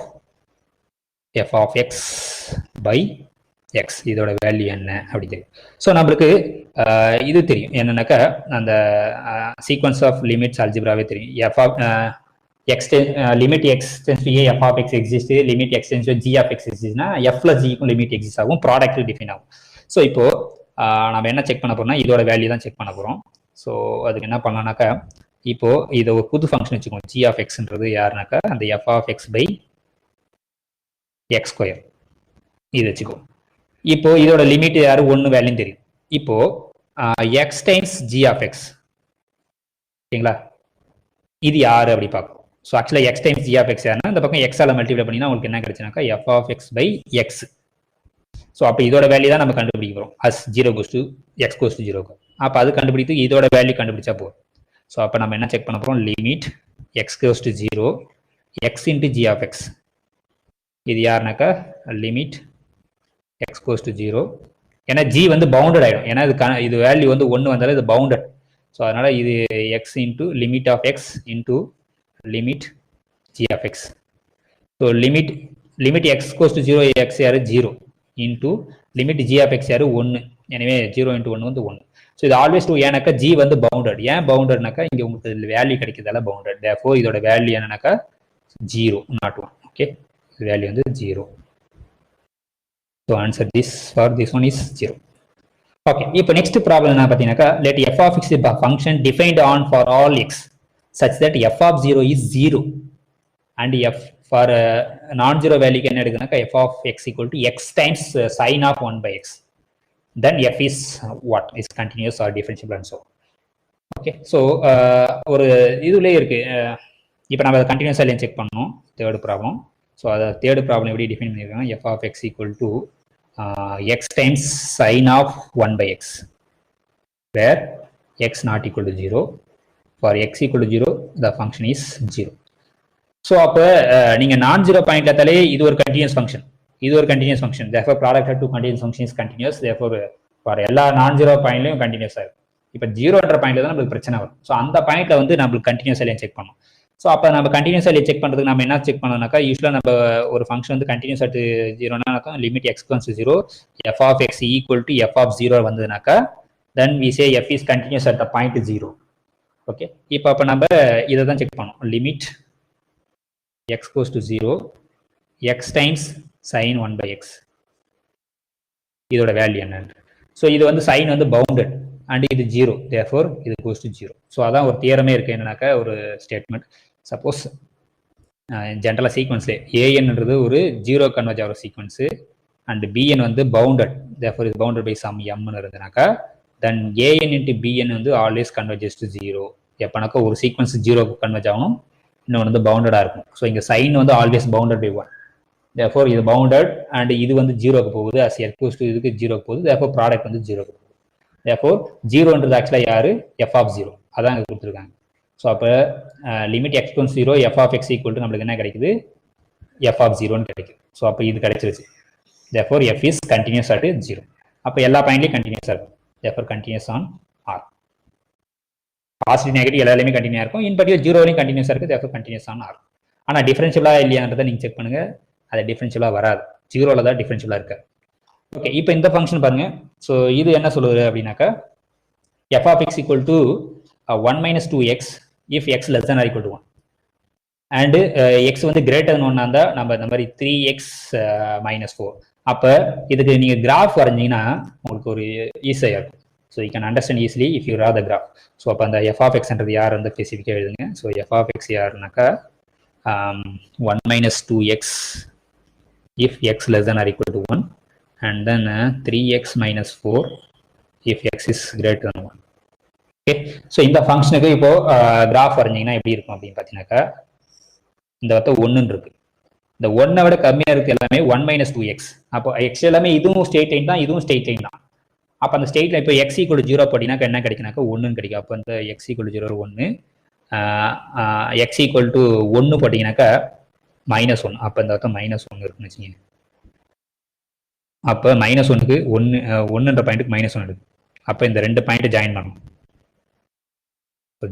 f(x/x) இதோட வேல்யூ என்ன அப்படி தெரியும். ஸோ நம்மளுக்கு இது தெரியும் என்னன்னாக்கா அந்த சீக்வன்ஸ் ஆஃப் லிமிட்ஸ் அல்ஜிப்ராவே தெரியும். limit x tends to a f(x) exist, limit x tends to g(x) existனா f + g க்கும் லிமிட் எக்ஸிஸ்ட் ஆகும், ப்ராடக்ட் டிஃபைன் ஆகும். ஸோ இப்போ நம்ம என்ன செக் பண்ண போறோம்னா இதோட வேல்யூ தான் செக் பண்ண போறோம். ஸோ அதுக்கு என்ன பண்ணலாம்னாக்கா இப்போ இதை ஒரு புது ஃபங்க்ஷன் வச்சுக்கோங்க. g(x)ன்றது யாருனாக்கா அந்த f(x/x²) இது வச்சுக்கோ. இப்போ இதோட லிமிட் யாரு 1 வேல்யூ தெரியும். இப்போ x டைம்ஸ் g(x) ஓகேங்களா, இது யாரு அப்படி பார்க்கணும். ஸோ ஆக்சுவலாக x டைம்ஸ் g(x) யாருன்னா இந்த பக்கம் x ஆல் மல்டிப்ளை பண்ணினா உங்களுக்கு என்ன கிடைச்சுனாக்கா f(x/x). ஸோ அப்போ இதோட வேல்யூ தான் நம்ம கண்டுபிடிக்க போகிறோம். as 0 goes to x goes to 0. அப்போ அது கண்டுபிடித்து இதோட வேல்யூ கண்டுபிடிச்சா போதும். ஸோ அப்போ நம்ம என்ன செக் பண்ண போகிறோம், limit x goes to 0 x into g(x). இது யாருனாக்கா லிமிட் x goes to 0. ஏன்னா g வந்து பவுண்டட் ஆகிடும், ஏன்னா இது வேல்யூ வந்து 1 வந்தாலும் இது பவுண்டட். ஸோ அதனால இது x into limit of x into limit g(x). So limit x goes to 0 x யாரு 0 into லிமிட் g(x) யாரு 1. எனவே 0 into 1 வந்து 1. ஸோ இது ஆல்வேஸ் 2 ஏன்னாக்கா g வந்து பவுண்டட். ஏன் பவுண்டட்னாக்கா இங்கே உங்களுக்கு வேல்யூ கிடைக்கிறதால பவுண்டட். தேர்ஃபோர் இதோட வேல்யூ என்னன்னாக்கா 0 not 1. ஓகே, வேல்யூ வந்து 0. So answer for this one is 0. Okay, இப்போ நெக்ஸ்ட் ப்ராப்ளம் என்ன பார்த்தீங்கன்னாக்கா let f(x) is a function defined on for all x such that f(0) is 0 and f for non-zero value என்ன எடுக்குனாக்கா f(x) equal to x times sin of 1/x. then f is what is continuous or differentiable and so. Okay, so ஒரு இதுலேயே இருக்கு. இப்போ நம்ம அதை கண்டினியூஸாக இல்லைன்னு check பண்ணணும். Third problem. ஸோ அதை தேர்ட் ப்ராப்ளம் எப்படி டிஃபைன் பண்ணியிருக்காங்க, f(x) equal to x times sin of 1/x where x not equal to 0. for x equal to 0 the function is 0. So அப்போ நீங்கள் நான்-ஜீரோ பாயிண்ட்ல தலே இது ஒரு கண்டினியூஸ் ஃபங்க்ஷன், இது ஒரு continuous function. Therefore product of two continuous function is continuous. Therefore for எல்லா non zero பாயிண்ட்லையும் கண்டினியூஸாக இருக்கும். இப்போ 0ன்ற பாயிண்ட்ல தான் நம்மளுக்கு பிரச்சனை வரும். ஸோ அந்த பாயிண்ட்ல வந்து நம்மளுக்கு கண்டினியூஸ் இல்லைன்னு செக் பண்ணணும். ஸோ அப்போ நம்ம கண்டினியூஸ் இல்லையே செக் பண்ணுறதுக்கு நம்ம என்ன செக் பண்ணணும்னாக்கா யூஸ்வலாக நம்ம ஒரு ஃபங்க்ஷன் வந்து கண்டினியூஸ் அட் 0னாக்கா limit x goes to 0 f(x) equal to f(0) வந்ததுனாக்கா then we say f is continuous at the point 0. Okay, இப்போ அப்போ நம்ம இதை தான் செக் பண்ணணும். Limit x goes to 0 x times sin 1/x இதோட வேல்யூ என்னன்னு. ஸோ இது வந்து சைன் வந்து பவுண்டட் அண்ட் இது 0. தேர்ஃபோர் இது goes to 0. ஸோ அதான் ஒரு தியரமே இருக்கு என்னன்னாக்கா ஒரு ஸ்டேட்மெண்ட். சப்போஸ் ஜென்ரலாக சீக்வன்ஸ்லேயே ஏஎன்ன்றது ஒரு 0 கன்வெர்ஜ் ஆகிற சீக்வன்ஸு அண்ட் பிஎன் வந்து பவுண்டட். தேர்ஃபோர் இது பவுண்டட் பை சம் எம்னு இருந்ததுனாக்கா தென் ஏஎன் இன்ட்டு பிஎன் வந்து ஆல்வேஸ் கன்வெர்ஜஸ் டு 0. எப்போனாக்கா ஒரு சீக்வன்ஸ் 0க்கு கன்வெர்ஜ் ஆகணும், இன்னொன்று வந்து பவுண்டடாக இருக்கும். ஸோ இங்கே சைன் வந்து ஆல்வேஸ் பவுண்டட் பை 1. தேர்ஃபோர் இது பவுண்டட் அண்ட் இது வந்து 0க்கு போகுது, as x goes to இதுக்கு 0க்கு போகுது. தேர்ஃபோர் ப்ராடக்ட் வந்து 0க்கு போகுது. தேர்ஃபோர் 0ன்றது ஆக்சுவலாக யாரு f(0) அதான் இங்கே கொடுத்துருக்காங்க. ஸோ அப்போ limit x goes to 0 f(x) equal to நம்மளுக்கு என்ன கிடைக்குது, f(0)ன்னு கிடைக்குது. ஸோ அப்போ இது கிடைச்சிருச்சு. Therefore f is continuous at 0. அப்போ எல்லா பாயிண்ட்லையும் கண்டினியூஸாக இருக்கும். Therefore continuous on R. Positive negative எல்லாருமே கண்டினியூ இருக்கும். இன் பர்டிகுலர் 0லையும் கண்டினியூஸாக இருக்குது. Therefore continuous on R. ஆனால் டிஃபரன்ஷியலாக இல்லையான்றதை நீங்கள் செக் பண்ணுங்க. அது டிஃபரன்ஷியலாக வராது, 0ல தான் டிஃபரன்ஷியலாக இருக்கு. ஓகே, இப்போ இந்த ஃபங்க்ஷன் பாருங்க. ஸோ இது என்ன சொல்லுது அப்படின்னாக்கா f of x equal to 1 minus 2x if x less than or equal to 1. And X வந்து கிரேட்டர் ஒன்னா இருந்தால் நம்ம இந்த மாதிரி 3x minus 4. அப்போ இதுக்கு நீங்கள் கிராஃப் வரைஞ்சிங்கன்னா உங்களுக்கு ஒரு ஈஸியாக இருக்கும். So you can understand easily if you draw the graph. So அப்போ அந்த எஃப் ஆஃப் எக்ஸ்ன்றது யார் வந்து ஸ்பெசிஃபிக்காக எழுதுங்க. ஸோ எஃப் ஆஃப் எக்ஸ் யாருனாக்கா 1 minus 2x if x less than or equal to 1 and then 3x minus 4 if x is greater than 1. Okay, so இந்த ஃபங்க்ஷனுக்கு இப்போ கிராஃப் வரைஞ்சிங்கன்னா எப்படி இருக்கும் அப்படின்னு பார்த்தீங்கன்னாக்கா இந்த வட்ட 1 இருக்கு. இந்த 1 விட கம்மியா இருக்கு எல்லாமே 1 minus 2x. அப்போ x எல்லாமே இதுவும் ஸ்ட்ரெயிட் லைன் தான், இதுவும் ஸ்ட்ரெயிட் லைன் தான். அப்போ அந்த ஸ்ட்ரெயிட் லைன் இப்போ x equal to 0 போட்டினாக்கா என்ன கிடைக்குனாக்கா 1 கிடைக்கும். அப்போ இந்த x equal to 0 1, x equal to 1 போட்டிங்கனாக்கா -1. அப்போ இந்த வட்டம் -1 இருக்குன்னு வச்சுக்கோங்க. அப்போ -1க்கு 1ன்ற பாயிண்ட்டுக்கு -1 இருக்கு. அப்போ இந்த 2 பாயிண்ட் ஜாயின் பண்ணணும்.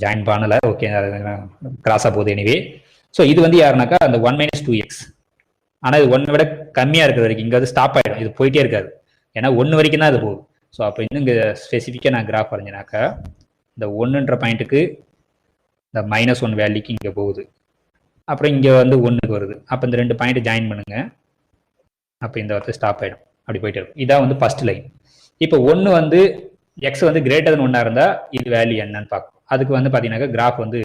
ஜாயின் பண்ணல, ஓகே, கிராஸா போகுது. எனிவே ஸோ இது வந்து யாருனாக்கா அந்த 1 minus 2x. ஆனால் இது 1 விட கம்மியாக இருக்கிற வரைக்கும் இங்கே வந்து ஸ்டாப் ஆகிடும், இது போயிட்டே இருக்காது. ஏன்னா 1 வரைக்கும் தான் அது போகுது. ஸோ அப்போ இன்னும் இங்கே ஸ்பெசிஃபிக்காக நான் கிராஃப் வரைஞ்சினாக்கா இந்த 1ன்ற பாயிண்ட்டுக்கு இந்த -1 வேல்யூக்கு இங்கே போகுது. அப்புறம் இங்கே வந்து 1க்கு வருது. அப்போ இந்த 2 பாயிண்ட் ஜாயின் பண்ணுங்க. அப்போ இந்த இடத்துல ஸ்டாப் ஆகிடும், அப்படி போயிட்டு இருக்கும். இதான் வந்து ஃபர்ஸ்ட் லைன். இப்போ 1 வந்து எக்ஸ் வந்து கிரேட்டர் தென் 1 இருந்தால் இது வேல்யூ என்னன்னு பார்க்கும். அதுக்கு வந்து பார்த்தீங்கன்னாக்கா கிராஃப் வந்து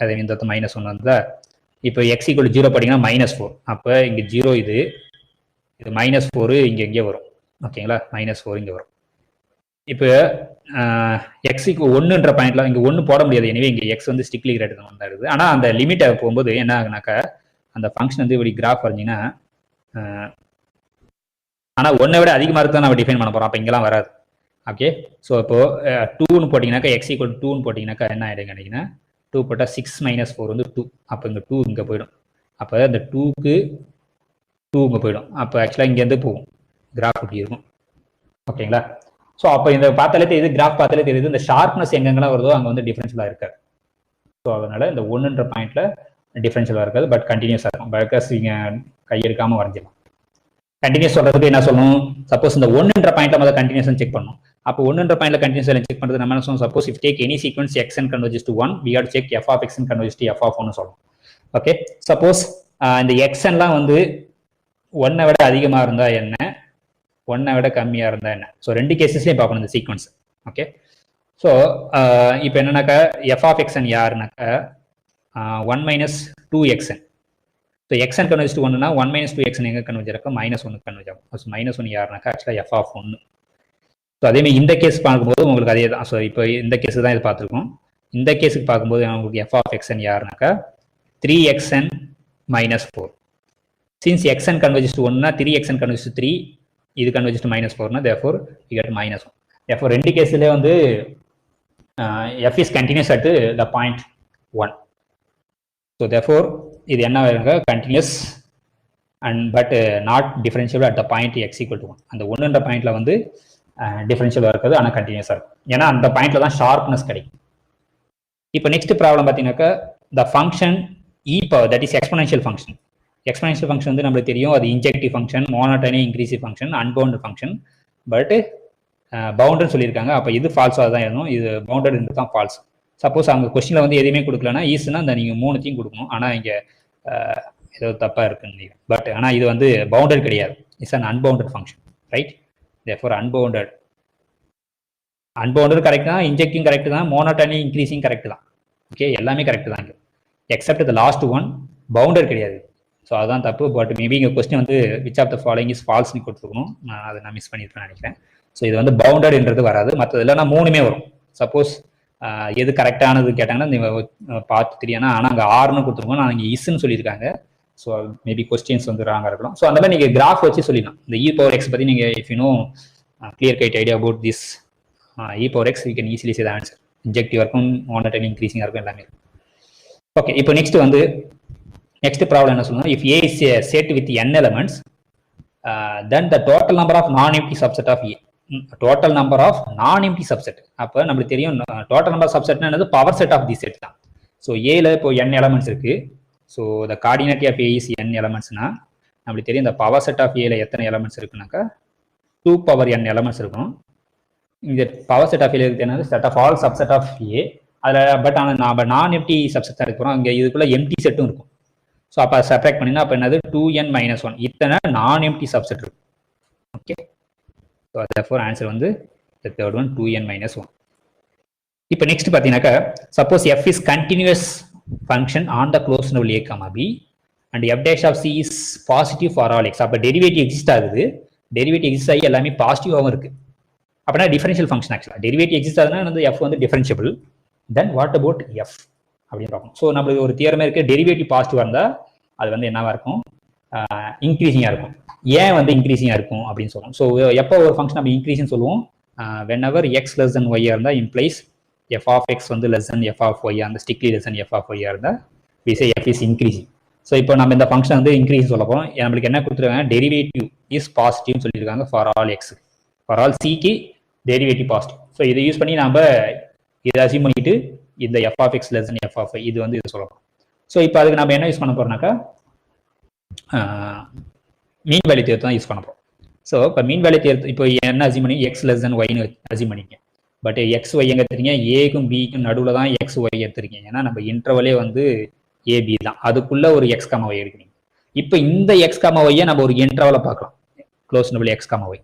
அது இந்த -1 வந்தா இப்போ எக்ஸ் ஈக்குவல் 0 பார்த்தீங்கன்னா -4. அப்போ இங்கே 0 இது -4 இங்கே எங்கே வரும், ஓகேங்களா? -4 இங்கே வரும். இப்போ எக்ஸுக்கு 1ன்ற பாயிண்ட்ல இங்கே 1 போட முடியாது. எனவே இங்கே எக்ஸ் வந்து ஸ்ட்ரிக்ட்லி கிரேட்டர் தென் 1 இருக்குது. ஆனால் அந்த லிமிட்டை போகும்போது என்ன ஆகுனாக்கா அந்த ஃபங்க்ஷன் வந்து இப்படி கிராஃப் வரைஞ்சிங்கன்னா ஆனால் 1 விட அதிகமாக இருக்கு தான் நம்ம டிஃபைன் பண்ண போகிறோம். அப்போ இங்கெல்லாம் வராது. ஓகே, ஸோ இப்போ 2ன்னு போட்டிங்கனாக்கா எக்ஸ் ஈக்குவல் 2ன்னு போட்டிங்கனாக்கா என்ன ஆகிடும் கேட்டிங்கன்னா 2 போட்டால் 6 minus 4 வந்து 2. அப்போ இங்கே 2 இங்கே போயிடும். அப்போ இந்த 2க்கு 2 இங்கே போயிடும். அப்போ ஆக்சுவலாக இங்கேருந்து போகும், கிராஃப் இப்படி இருக்கும், ஓகேங்களா? ஸோ அப்போ இந்த பார்த்தாலே தெரியுது, கிராஃப் பார்த்தாலே தெரியுது இந்த ஷார்ப்னஸ் எங்கெங்கெல்லாம் வருதோ அங்கே வந்து டிஃபரன்ஷியலாக இருக்காது. ஸோ அதனால இந்த 1ன்ற பாயிண்ட்ல டிஃபரன்ஷியலாக இருக்காது, பட் கண்டினியூஸாக இருக்கும். பிகாஸ் நீங்கள் கையெடுக்காமல் வரைஞ்சிடலாம். கண்டினியூஸ் சொல்றதுக்கு என்ன சொல்லணும், சப்போஸ் இந்த 1ன்ற பாயிண்ட்ல முதல்ல கண்டினியூஸ் செக் பண்ணணும். அப்போ 1ன்ற பாயிண்ட்ல கண்டினியூஸ் செக் பண்றது நம்ம என்ன சொல்லணும், suppose if take any sequence x and converges to 1 we have to check f of x and converges to f of 1 சொல்லணும். ஓகே, சப்போஸ் இந்த x எல்லாம் வந்து 1 விட அதிகமா இருந்தா என்ன, 1 விட கம்மியா இருந்தா என்ன. ஸோ 2 கேசஸ்லயும் பார்க்கணும் இந்த சீக்வன்ஸ். ஓகே, ஸோ இப்போ என்னன்னாக்கா f of x and யாருனாக்கா 1 minus 2xn. ஸோ xn கன்வெர்ஜ் டு 1னா 1 minus 2xn எங்கே கன்வெர்ஜ் ஆகும், -1 கன்வெர்ஜ் ஆகும். ஸோ -1 யாருனாக்கா ஆக்சுவலாக f of 1. ஸோ அதேமாதிரி இந்த கேஸ் பார்க்கும்போது உங்களுக்கு அதே தான். ஸோ இப்போ இந்த கேஸ் தான் இது பார்த்துருக்கோம். இந்த கேஸுக்கு பார்க்கும்போது உங்களுக்கு f of xn யாருனாக்கா 3xn minus 4. Since xn converge to 1னா 3xn கன்வெர்ஜ் டு 3, இது கன்வெர்ஜ் டு -4னா therefore you get -1. therefore ரெண்டு கேஸ்லேயே வந்து f is continuous at the point 1. so therefore இது என்ன ஆகுங்க, continuous and but not differentiable at the point x equal to 1. அந்த 1ன்ற பாயிண்ட்ல வந்து டிஃபரன்ஷியலாக இருக்குது, ஆனால் கண்டினியூஸாக இருக்கும். ஏன்னா அந்த பாயிண்ட்ல தான் ஷார்ப்னஸ் கிடைக்கும். இப்போ நெக்ஸ்ட் ப்ராப்ளம் பார்த்தீங்கன்னாக்கா the function e power that is exponential function. Exponential function வந்து நம்மளுக்கு தெரியும், அது injective function, monotonically increasing function, unbounded function. But பவுண்டட்னு சொல்லியிருக்காங்க. அப்போ இது ஃபால்ஸாக தான் எழுதணும், இது பவுண்டட் இருந்து தான் ஃபால்ஸ். சப்போஸ் அவங்க கொஸ்டின்ல வந்து எதுவுமே கொடுக்கலன்னா ஈஸுனா அந்த நீங்கள் 3த்தையும் கொடுக்கணும். ஆனால் இங்கே ஏதோ தப்பாக இருக்குன்னு நினைக்கிறேன். பட் ஆனால் இது வந்து பவுண்டட் கிடையாது, it's an unbounded function, right? Therefore unbounded correct தான், இன்ஜெக்டிங் கரெக்ட் தான், மோனோட்டோனி இன்க்ரீசிங் கரெக்ட் தான். ஓகே, எல்லாமே கரெக்ட் தான் இங்கே, except the last one bounded கிடையாது. ஸோ அதுதான் தப்பு. பட் மேபி இங்கே கொஸ்டின் வந்து which of the following is ஃபால்ஸ்னு கொடுத்துருக்கணும். நான் மிஸ் பண்ணியிருப்பேன் நினைக்கிறேன். ஸோ இது வந்து பவுண்டட்ன்றது வராது, மற்றது இல்லைன்னா 3மே வரும். சப்போஸ் எது கரெக்டானது கேட்டாங்கன்னா நீங்கள் பார்த்து தெரியும். ஆனால் அங்கே 6ன்னு கொடுத்துருக்கோம், நான் இங்கே இஸ்ன்னு சொல்லியிருக்காங்க. ஸோ மேபி கொஸ்டின்ஸ் வந்து ராங்காக இருக்கலாம். ஸோ அந்த மாதிரி நீங்கள் கிராஃப் வச்சு சொல்லிடலாம். இந்த இ பவர் எக்ஸ் பற்றி நீங்கள் if you know clear guide idea about this e power X you can easily say the answer. Injective இருக்கும், மோனோட்டோனி இன்க்ரீசிங்காக இருக்கும், எல்லாமே இருக்கும். ஓகே, இப்போ நெக்ஸ்ட் ப்ராப்ளம் என்ன சொல்லணும், if A is set with n elements then the total number of non-empty subset of A. Total number of non empty subset. அப்போ நம்மளுக்கு தெரியும் டோட்டல் நம்பர் சப்செட்னா என்னது, power set of the set தான். So ஏல இப்போ n எலமெண்ட்ஸ் இருக்கு. So the cardinality of A is n எலமெண்ட்ஸ்னா நம்மளுக்கு தெரியும் இந்த பவர் செட் ஆஃப் ஏல எத்தனை எலமெண்ட்ஸ் இருக்குனாக்கா 2 power n எலமெண்ட்ஸ் இருக்கும். இந்த பவர் செட் ஆஃப் ஏ என்னது set of all subset of A. அதில் பட் ஆனால் நம்ம நான் எம்டி சப்செட் தான் இருக்கிறோம். இங்கே இதுக்குள்ள எம்டி செட்டும் இருக்கும். ஸோ அப்போ சப்ராக்ட் பண்ணினா அப்போ என்னது 2n-1 இத்தனை நான் எம்டி சப்செட் இருக்கும். ஓகே, ஸோ therefore ஆன்சர் வந்து the third one 2n-1. இப்போ நெக்ஸ்ட் பார்த்தீங்கன்னாக்கா suppose f is continuous function on the closed interval a comma b and f dash of c is positive for all x. அப்போ derivative exist ஆகுது. Derivative exist ஆகி எல்லாமே பாசிட்டிவாகவும் இருக்கு. அப்படின்னா differential function ஆக்சுவலாக derivative exist ஆகுதுன்னா வந்து f வந்து differentiable. Then what about f அப்படின்னு பார்க்கணும். ஸோ நம்மளுக்கு ஒரு தியரமே இருக்கு, டெரிவேட்டிவ் பாசிட்டிவாக இருந்தால் அது வந்து என்னவா இருக்கும், இன்க்ரீசிங்காக இருக்கும். ஏன் வந்து இன்க்ரீசிங்காக இருக்கும் அப்படின்னு சொல்லுவோம். ஸோ எப்போ ஒரு ஃபங்க்ஷன் நம்ம இன்க்ரீசிங் சொல்லுவோம், whenever x less than y இருந்தால் இம்ப்ளைஸ் f of x வந்து less than f of y, அந்த strictly less than f of y இருந்தால் we say f is increasing. So இப்போ நம்ம இந்த ஃபங்க்ஷன் வந்து இன்க்ரீஸ் சொல்ல போகிறோம். நம்மளுக்கு என்ன கொடுத்துருக்காங்க, டெரிவேட்டிவ் இஸ் பாசிட்டிவ்னு சொல்லியிருக்காங்க for all X. For all சிக்கு டெரிவேட்டிவ் பாசிட்டிவ். ஸோ இதை யூஸ் பண்ணி நம்ம இதை அசியூம் பண்ணிட்டு இந்த f of x less than f of y இது வந்து இது சொல்லலாம். ஸோ இப்போ அதுக்கு நம்ம என்ன யூஸ் பண்ண போறோம்னாக்கா மீன் வேல்யூ தியரத்தை தான் யூஸ் பண்ண போகிறோம். ஸோ இப்போ மீன் வேல்யூ தியரத்தை இப்போ என்ன அசியூம் பண்ணி x less than yன்னு அசியூம் பண்ணிக்க. பட் எக்ஸ் ஒய் எங்க எடுத்துறீங்க, ஏக்கும் பிக்கும் நடுவில் தான் எக்ஸ் ஒய் எடுத்துருக்கீங்க. ஏன்னா நம்ம இன்டர்வலே வந்து ஏபி தான், அதுக்குள்ள ஒரு எக்ஸ் காமா ஒய் எடுக்கிறீங்க. இப்போ இந்த எக்ஸ் காமா ஒய்யை நம்ம ஒரு இன்டர்வலை பார்க்கலாம், close interval x comma y.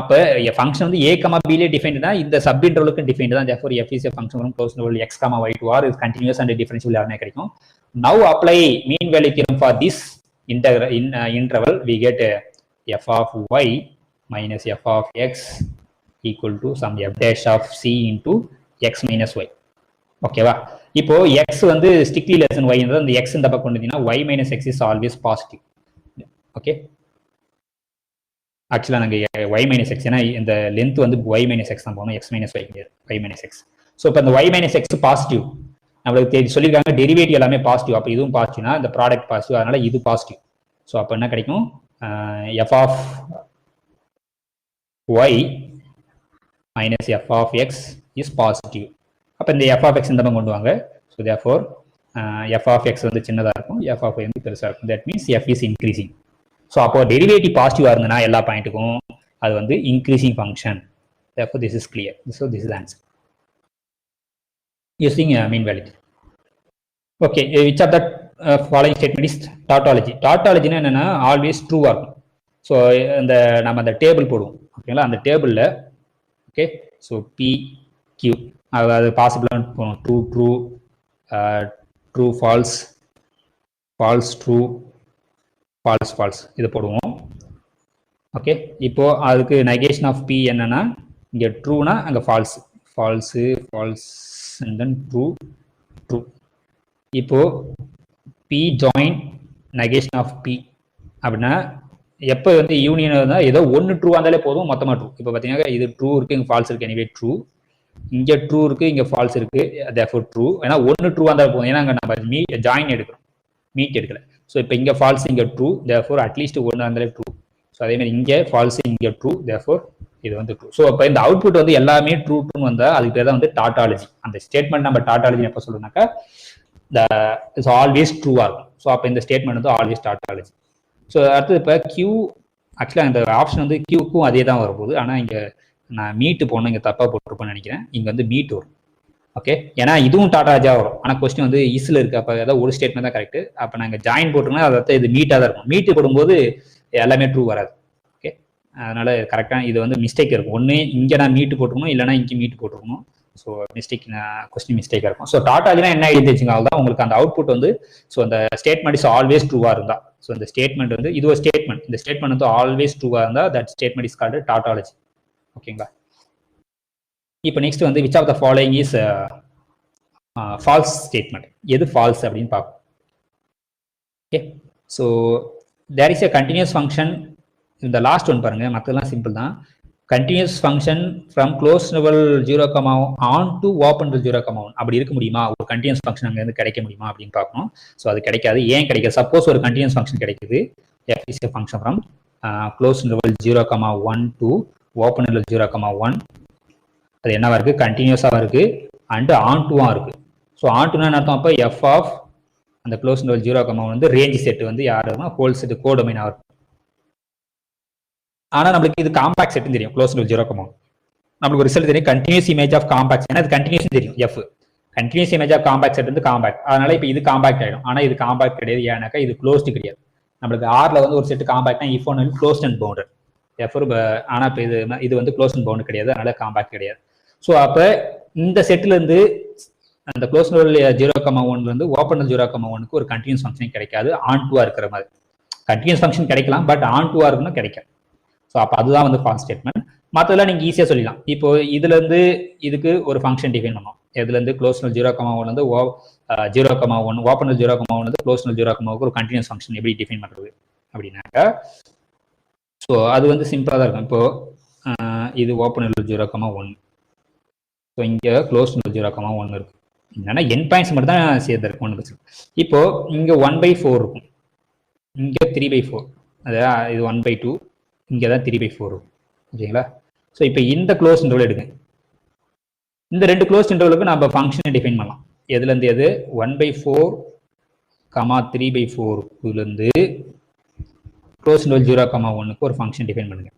அப்போ ஃபங்க்ஷன் வந்து ஏ காமா பிலே டிஃபைன்ட்னா இந்த சப் இன்டர்வலுக்கு டிஃபைன்ட் தான். therefore f is a function from closed interval x comma y to r is continuous and differentiable யாருனே கிடைக்கும். now apply mean value theorem for this interval. we get f of y minus f of x equal to some f dash of c into x minus y. ஓகேவா? இப்போ x வந்து strictly less than y என்றது அந்த x இந்த பக்கம் கொண்டு வந்தீங்கன்னா y minus x is always positive. Okay, ஆக்சுவலாக நாங்கள் y minus x, ஏன்னா இந்த லென்த் வந்து y minus x தான் போகணும், x minus y கிடையாது, y minus x. ஸோ இப்போ இந்த y minus x பாசிட்டிவ் நம்மளுக்கு சொல்லியிருக்காங்க, டெரிவேட்டிவ் எல்லாமே பாசிட்டிவ். அப்போ இதுவும் பாசிட்டிவ்னா இந்த ப்ராடக்ட் பாசிட்டிவ், அதனால இது பாசிட்டிவ். ஸோ அப்போ என்ன கிடைக்கும், f of y minus f of x is positive. அப்போ இந்த f of x இந்த பக்கம் கொண்டு வாங்க. So therefore f of x வந்து சின்னதாக இருக்கும், f of y வந்து பெருசாக இருக்கும். that means f is increasing. So அப்போ டெரிவேட்டிவ் பாசிட்டிவாக இருந்ததுன்னா எல்லா பாயிண்ட்டுக்கும் அது வந்து increasing function. therefore this is clear. so this is the answer using mean value. okay, which of the following statement is tautology? tautology என்னன்னா ஆல்வேஸ் ட்ரூவாக இருக்கும். So இந்த நம்ம அந்த டேபிள் போடுவோம், ஓகேங்களா? அந்த டேபிளில் ஓகே, ஸோ பி கியூ அதாவது பாசிபிளாக போகணும், true true true false false true false false இது போடுவோம். ஓகே, இப்போ அதுக்கு நெகேஷன் ஆஃப் பி என்னன்னா, இங்கே ட்ரூனா அங்கே false, false false and then true true. இப்போ p join negation of p அப்படின்னா எப்போ வந்து யூனியன் இருந்தால் ஏதோ ஒன்று ட்ரூவாக இருந்தாலே போதும், மொத்தமாக ட்ரூ. இப்போ பார்த்தீங்கன்னா இது ட்ரூ இருக்குது, இங்கே ஃபால்ஸ் இருக்குது, எனிவே ட்ரூ. இங்கே ட்ரூ இருக்குது, இங்கே ஃபால்ஸ் இருக்குது, therefore ட்ரூ. ஏன்னா ஒன்று ட்ரூவாக இருந்தாலும் போதும், ஏன்னா அங்கே நம்ம ஜாயின் எடுக்கிறோம், மீட் எடுக்கல. ஸோ இப்போ இங்கே ஃபால்ஸ் இங்கே ட்ரூ, therefore அட்லீஸ்ட் ஒன்று இருந்தாலே ட்ரூ. ஸோ அதேமாதிரி இங்கே ஃபால்ஸ் இங்கே ட்ரூ, therefore இது வந்து ட்ரூ. ஸோ இப்போ இந்த அவுட்புட் வந்து எல்லாமே ட்ரூ ட்ரூன்னு வந்தால் அதுக்கு பேர் தான் வந்து டாட்டாலஜி. அந்த ஸ்டேட்மெண்ட் நம்ம டாட்டாலஜி எப்போ சொல்லுனாக்கா இட்ஸ் ஆல்வேஸ் ட்ரூவாக இருக்கும். ஸோ அப்போ இந்த ஸ்டேட்மெண்ட் வந்து ஆல்வேஸ் டாட்டாலஜி. ஸோ அடுத்தது இப்போ கியூ, ஆக்சுவலாக இந்த ஆப்ஷன் வந்து கியூக்கும் அதே தான் வரப்போகுது. ஆனால் இங்கே நான் மீட்டு போனோம், இங்கே தப்பாக போட்டிருப்பேன்னு நினைக்கிறேன். இங்கே வந்து மீட் வரும். ஓகே, ஏன்னா இதுவும் டாட்டாலஜியாக வரும். ஆனால் கொஸ்டின் வந்து இஸ்ல இருக்கு, அப்போ ஏதாவது ஒரு ஸ்டேட்மெண்ட் தான் கரெக்ட். அப்போ நாங்கள் ஜாயின் போட்டிருக்கோம்னா அதை இது மீட்டாக தான் இருக்கும். மீட்டு போடும்போது எல்லாமே ட்ரூ வராது. ஓகே, அதனால கரெக்டாக இது வந்து மிஸ்டேக் இருக்கும். ஒன்று இங்கே நான் மீட்டு போட்டுருக்கணும், இல்லைனா இங்கே மீட்டு போட்டுருக்கணும். ஸோ மிஸ்டேக் கொஸ்டின் மிஸ்டேக்காக இருக்கும். ஸோ டாட்டாலஜினா என்ன எழுதிச்சுங்க, தான் உங்களுக்கு அந்த அவுட்புட் வந்து ஸோ அந்த ஸ்டேட்மெண்ட் இஸ் ஆல்வேஸ் ட்ரூவாக இருந்தா. ஸோ இந்த ஸ்டேட்மெண்ட் வந்து இது ஒரு ஸ்டேட்மெண்ட், இந்த ஸ்டேட்மெண்ட் வந்து ஆல்வேஸ் ட்ரூவாக இருந்தால் that statement is called tautology. ஓகேங்களா? இப்போ நெக்ஸ்ட் வந்து which of the following is false statement. எது ஃபால்ஸ் அப்படின்னு பார்ப்போம். Okay, so there is a continuous function. இந்த லாஸ்ட் ஒன் பாருங்க, மற்றெல்லாம் சிம்பிள் தான். Continuous function from close interval 0, on to open interval 0, அப்படி இருக்க முடியுமா? ஒரு கண்டினியூஸ் ஃபங்க்ஷன் அங்கேருந்து கிடைக்க முடியுமா அப்படின்னு பார்க்கணும். ஸோ அது கிடைக்காது. ஏன் கிடைக்காது? சப்போஸ் ஒரு கண்டினியூஸ் ஃபங்க்ஷன் கிடைக்குது, f is a function from close interval 0, 1 to open interval 0, 1, அது என்னவா இருக்கு? கண்டினியூஸாக இருக்கு அண்ட் ஆன் டூவா இருக்கு. ஸோ ஆன் டூனா என்ன அர்த்தம்? அப்போ எஃப் ஆஃப் அந்த க்ளோஸ் இன்டர்வல் 0, வந்து ரேஞ்ச் செட் வந்து யாருன்னா ஹோல் செட் கோடொமைனாக இருக்கும். ஆனால் நம்மளுக்கு இது காம்பாக்ட் செட்னு தெரியும், க்ளோஸ் இன்டர்வல் 0, நம்மளுக்கு ஒரு ரிசல்ட் தெரியும் கண்டினியூஸ் இமேஜ் ஆஃப் காம்பாக்ட். ஏன்னா அது கண்டினியூஸ் தெரியும் f continuous image of compact set வந்து காம்பாக்ட். அதனால இப்போ இது காம்பாக்ட் ஆயிடும். ஆனால் இது காம்பாக்ட் கிடையாது. ஏன்னாக்கா இது க்ளோஸ்டு கிடையாது. நம்மளுக்கு ஆர்ல வந்து ஒரு செட் காம்பாக்ட்னா if one closed and bounded f. ஆனால் இப்போ இது வந்து க்ளோஸ் அண்ட் பவுண்ட் கிடையாது. அதனால காம்பாக்ட் கிடையாது. ஸோ அப்போ இந்த செட்ல இருந்து அந்த க்ளோஸ் 0,1 இருந்து ஓப்பன் 0,1க்கு ஒரு கண்டினியூஸ் ஃபங்க்ஷன் கிடைக்காது. ஆன் டூவா இருக்கிற மாதிரி கண்டினியூஸ் ஃபங்க்ஷன் கிடைக்கலாம், பட் ஆன் டூவா இருக்குன்னு கிடைக்காது. ஸோ அப்போ அதுதான் வந்து ஃபால்ஸ் ஸ்டேட்மெண்ட். மற்றதெல்லாம் நீங்கள் ஈஸியாக சொல்லிடலாம். இப்போ இதுல இருந்து இதுக்கு ஒரு ஃபங்க்ஷன் டிஃபைன் பண்ணோம். இதுல இருந்து க்ளோஸ் 0,1 இருந்து 0,1 ஓப்பன் 0,1 இருந்து க்ளோஸ் 0,1க்கு ஒரு கண்டினியூஸ் ஃபங்க்ஷன் எப்படி டிஃபைன் பண்றது அப்படின்னாக்கா, ஸோ அது வந்து சிம்பிளாக தான் இருக்கும். இப்போ இது ஓப்பன் 0,1, ஸோ இங்கே க்ளோஸ் 0,1 இருக்கு. என்னன்னா என் பாயிண்ட்ஸ் மட்டும் தான் சேர்ந்துருக்கு, ஒன்று பிரச்சனை. இப்போ இங்கே 1/4 இருக்கும், இங்கே 3/4, அதாவது இது 1/2, இங்கே தான் 3/4 இருக்கும். ஓகேங்களா? ஸோ இப்போ இந்த க்ளோஸ் இன்டர்வல் எடுங்க. இந்த ரெண்டு க்ளோஸ் இன்டர்வலுக்கு நம்ம ஃபங்க்ஷனை டிஃபைன் பண்ணலாம். எதுலேருந்து எது 1/4, 3/4லேருந்து க்ளோஸ் இன்டர்வல் 0,1க்கு ஒரு ஃபங்க்ஷன் டிஃபைன் பண்ணுங்க.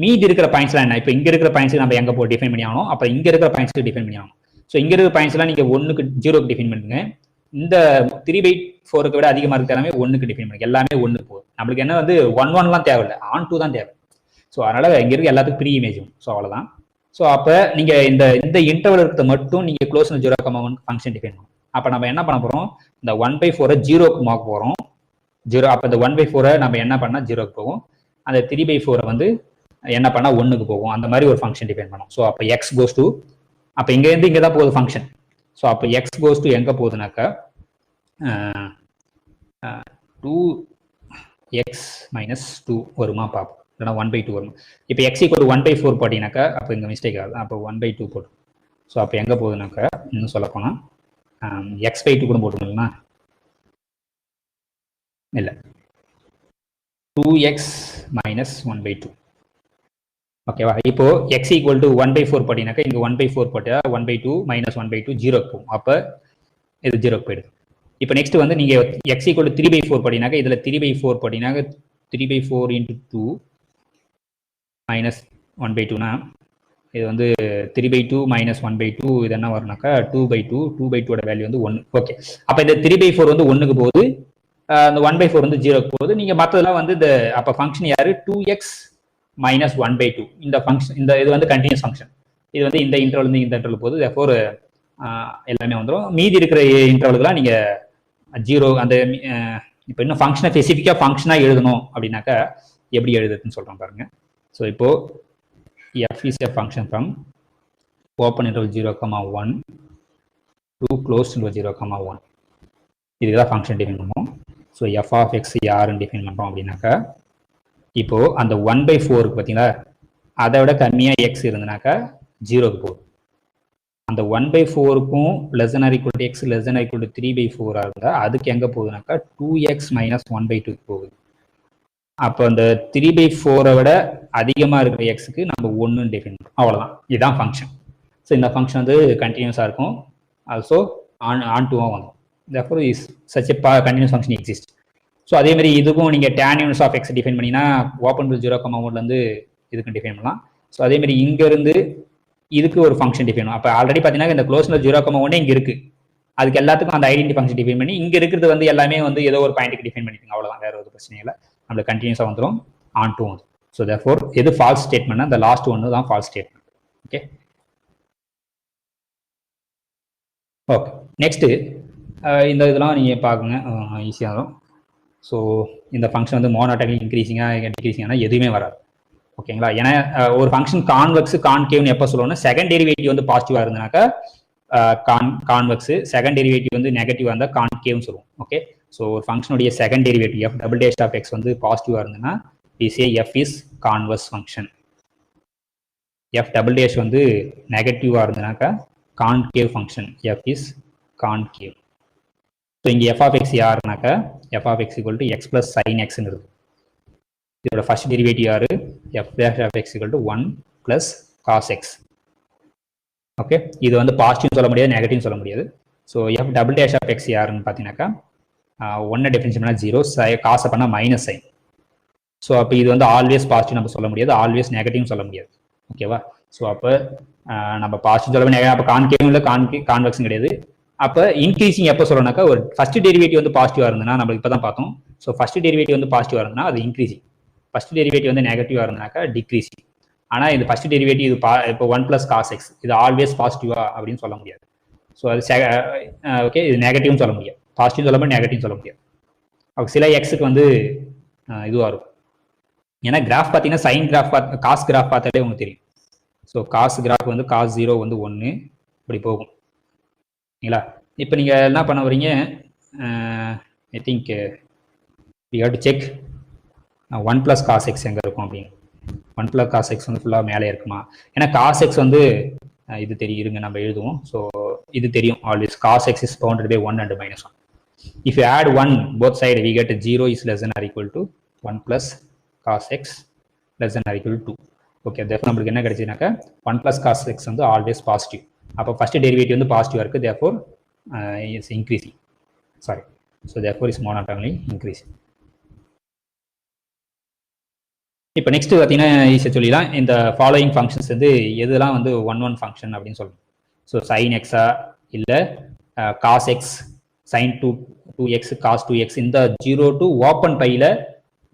மீதி இருக்கிற பாயிண்ட்ஸ்லாம் என்ன? இப்போ இங்கே இருக்கிற பாயிண்ட்ஸ் நம்ம எங்கே போய் டிஃபைன் பண்ணி ஆகணும்? அப்போ இங்கே இருக்கிற பாயிண்ட்ஸ்க்கு டிஃபைன் பண்ணி ஆகணும். ஸோ இங்கே இருக்கிற பாயிண்ட்ஸ்லாம் நீங்கள் 1க்கு 0க்கு டிஃபைன் பண்ணுங்க. இந்த 3/4க்கு விட அதிகமாக இருக்கிற எல்லாமே 1க்கு டிஃபைன் பண்ணுங்க. எல்லாமே 1 போதும். நம்மளுக்கு என்ன வந்து 1/1லாம் தேவையில்லை, ஆன் 2 தான் தேவை. ஸோ அதனால இங்கே இருக்க எல்லாத்துக்கும் ப்ரீ இமேஜ். ஸோ அவ்வளோதான். ஸோ அப்போ நீங்கள் இந்த இன்டர்வல் இருக்கிறத மட்டும் நீங்கள் க்ளோஸ் 0,1 ஃபங்க்ஷன் டிஃபைன் பண்ணணும். அப்போ நம்ம என்ன பண்ண போகிறோம்? இந்த 1/4 0க்கு மார்க் போகிறோம். 0. அப்போ இந்த 1/4 நம்ம என்ன பண்ணால் 0க்கு போகும். அந்த 3/4 வந்து என்ன பண்ணால் 1க்கு போகும். அந்த மாதிரி ஒரு ஃபங்க்ஷன் டிஃபைன் பண்ணோம். ஸோ அப்போ எக்ஸ் கோஸ் டு, அப்போ இங்கேருந்து இங்கே தான் போகுது ஃபங்க்ஷன். ஸோ அப்போ எக்ஸ் கோஸ் டு எங்கே போகுதுனாக்கா 2x - 2 வருமா பார்ப்போம். இல்லைனா 1/2 வரும். இப்போ x = 1/4 போட்டிங்கனாக்கா அப்போ இங்கே மிஸ்டேக் ஆகுது. அப்போ 1/2 போட்டு. ஸோ அப்போ எங்கே போகுதுனாக்கா இன்னும் சொல்ல போனால் x/2 கூட போட்டுருங்களா? இல்லை, 2x - 1/2. ஓகேவா? இப்போ x = 1/4 போட்டிங்கனாக்கா இங்கே 1/4 போட்டால் 1/2 - 1/2 0க்கு போகும். அப்போ இது 0க்கு போயிடுது. இப்போ நெக்ஸ்ட் வந்து நீங்கள் x = 3/4 போட்டிங்கனாக்கா இதில் 3/4 போட்டிங்கனாக்கா 3/4 × 2 - 1/2னா இது வந்து 3/2 - 1/2 இது என்ன வரும்னாக்கா 2/2. 2/2ஓட வேல்யூ வந்து 1. ஓகே, அப்போ இந்த 3/4 வந்து 1க்கு போகுது, அந்த 1/4 வந்து 0க்கு போகுது. நீங்கள் மற்றதெல்லாம் வந்து இந்த அப்போ ஃபங்க்ஷன் யாரு 2x - 1/2 இந்த ஃபங்க்ஷன், இந்த இது வந்து கண்டினியூஸ் ஃபங்க்ஷன். இது வந்து இந்த இன்டர்வல் இருந்து இந்த இன்டர்வல் போகுது. therefore எல்லாமே வந்துடும். மீதி இருக்கிற இன்டர்வலுக்குலாம் நீங்கள் 0 அந்த இப்போ இன்னும் ஃபங்க்ஷனை ஸ்பெசிஃபிக்காக ஃபங்க்ஷனாக எழுதணும் அப்படின்னாக்கா எப்படி எழுதுறதுன்னு சொல்கிறோம் பாருங்க. ஸோ இப்போ f is a function from open interval 0,1 to closed interval 0,1. இதுதான் ஃபங்க்ஷன் டிஃபைன் பண்ணுவோம். ஸோ f of x யாருன்னு டிஃபைன் பண்ணுறோம் அப்படின்னாக்கா, இப்போ அந்த 1/4க்கு பார்த்தீங்களா, அதை விட கம்மியாக x இருந்ததுனாக்கா 0க்கு போகுது. அந்த 1/4க்கும் <= x <= 3/4 இருந்தால் அதுக்கு எங்கே போகுதுனாக்கா 2x - 1/2க்கு போகுது. அப்போ அந்த 3/4 விட அதிகமாக இருக்கிற எக்ஸுக்கு நம்ம 1 டிஃபைன் பண்ணுறோம். அவ்வளோதான், இதுதான் ஃபங்க்ஷன். ஸோ இந்த ஃபங்க்ஷன் வந்து கண்டினியூஸாக இருக்கும். ஆல்சோ ஆன் டூவாக வந்துடும். therefore is such a continuous function exist. So அதே மாதிரி இதுக்கும் நீங்கள் tan inverse of x define பண்ணிங்கன்னா ஓப்பன் 0,1லேருந்து இதுக்கு டிஃபைன் பண்ணலாம். ஸோ அதே மாதிரி இங்கேருந்து இதுக்கு ஒரு ஃபங்க்ஷன் டிஃபைன் பண்ணும். அப்போ ஆல்ரெடி பார்த்தீங்கன்னா இந்த க்ளோஸ் 0,1 இங்கே இருக்குது. அதுக்கு எல்லாத்துக்கும் அந்த ஐடென்டி ஃபங்க்ஷன் டிஃபைன் பண்ணி இங்கே இருக்கிறது வந்து எல்லாமே வந்து ஏதோ ஒரு பாயிண்ட்டுக்கு டிஃபைன் பண்ணிக்கோங்க. அவ்வளோதான், வேறு ஒரு பிரச்சனை இல்லை. நம்மளுக்கு கண்டினியூஸாக வந்துடும், ஆன் டூ வந்துடும். ஸோ therefore எது ஃபால்ஸ் ஸ்டேட்மெண்ட்னா இந்த லாஸ்ட் ஒன்று தான் false statement. Okay okay next இந்த இதெல்லாம் நீங்கள் பார்க்குங்க, ஈஸியாக வரும். ஸோ இந்த ஃபங்க்ஷன் வந்து மோனோடானிக் இன்க்ரீசிங்காக டிக்ரீசிங்காக எதுவுமே வராது. ஓகேங்களா? ஏன்னா ஒரு ஃபங்க்ஷன் கான்வெக்ஸ் கான்கேவ்னு எப்போ சொல்லுவோம்னா செகண்ட் டெரிவேட்டிவ் வந்து பாசிட்டிவாக இருந்ததுனாக்கா கான்வெக்ஸ், செகண்ட் டெரிவேட்டிவ் வந்து நெகட்டிவாக இருந்தால் கான்கேவ்னு சொல்லுவோம். ஓகே, ஸோ ஒரு ஃபங்க்ஷனுடைய செகண்ட் டெரிவேட்டிவ் f" வந்து பாசிட்டிவாக இருந்ததுன்னா we say f is converse function. f" வந்து நெகட்டிவாக இருந்ததுனாக்கா concave function, f is concave. So இங்கே f of x யாருனாக்கா f of x = x + sin x இருக்கு. இதோட ஃபர்ஸ்ட் டெரிவேட்டிவ் யாரு f' of x = 1 + cos x. Okay, இது வந்து பாசிட்டிவ் சொல்ல முடியாது, நெகட்டிவ் சொல்ல முடியாது. ஸோ f" of x யாருன்னு பார்த்தீங்கன்னாக்கா 1 டிஃபரன்ஷியேட் பண்ணால் 0, காசை பண்ணால் -sin. ஸோ அப்போ இது வந்து ஆல்வேஸ் பாசிட்டிவ் நம்ம சொல்ல முடியாது, ஆல்வேஸ் நெகட்டிவ் சொல்ல முடியாது. ஓகேவா? ஸோ அப்போ நம்ம பாசிட்டிவ் சொல்ல நெகட்டிவ், அப்போ கான்கேவும் இல்லை கான்வெக்ஸும் கிடையாது. அப்போ இன்க்ரீசிங் எப்போ சொல்லணும்னாக்கா ஒரு ஃபர்ஸ்ட் டெரிவேட்டிவ் வந்து பாசிட்டிவாக இருந்ததுன்னா, நம்ம இப்போ தான் பார்த்தோம். ஸோ ஃபர்ஸ்ட் டெரிவேட்டிவ் வந்து பாசிட்டிவாக இருந்ததுன்னா அது இன்க்ரீசிங், ஃபர்ஸ்ட் டெரிவேட்டிவ் வந்து நெகட்டிவாக இருந்தாக்கா டிக்ரீசிங். ஆனால் இந்த ஃபர்ஸ்ட் டெரிவேட்டிவ் இது இப்போ 1 + cos x இது ஆல்வேஸ் பாசிட்டிவா அப்படின்னு சொல்ல முடியாது. ஸோ அது ஓகே, இது நெகட்டிவ்னு சொல்ல முடியாது, பாசிட்டிவ் சொல்ல முடியாது, நெகட்டிவ் சொல்ல முடியாது. அப்போ சில எக்ஸுக்கு வந்து இதுவாக இருக்கும். ஏன்னா கிராஃப் பார்த்தீங்கன்னா சைன் கிராஃப் காஸ் கிராஃப் பார்த்தாலே உங்களுக்கு தெரியும். ஸோ காஸ் கிராஃப் வந்து cos 0 வந்து 1 இப்படி போகும் இல்லைங்களா. இப்போ நீங்கள் என்ன பண்ண வரீங்க, I think you have to check 1 + cos x எங்கே இருக்கும் அப்படின்னு. 1 + cos x வந்து ஃபுல்லாக மேலே இருக்குமா, ஏன்னா cos x வந்து இது தெரியும், இருங்க நம்ம எழுதுவோம். ஸோ இது தெரியும் always, cos x is bounded by 1 and -1. If you add 1 both side, we get 0 is less than or equal to 1 + cos x less than or equal to 2. ஓகே, therefore நம்மளுக்கு என்ன கிடைச்சதுனாக்கா 1 + cos x வந்து always positive. அப்போ first derivative வந்து பாசிட்டிவாக இருக்குது, therefore is increasing, sorry, so therefore is monotonically increasing. இப்போ நெக்ஸ்ட் பார்த்தீங்கன்னா ஈஸியாக சொல்லிடலாம், இந்த ஃபாலோயிங் ஃபங்க்ஷன்ஸ் வந்து எதுலாம் வந்து 1 ஃபங்க்ஷன் அப்படின்னு சொல்லணும். ஸோ sin x இல்லை cos x, sin 2x, cos 2x, இந்த 0 to ஓப்பன் பையில்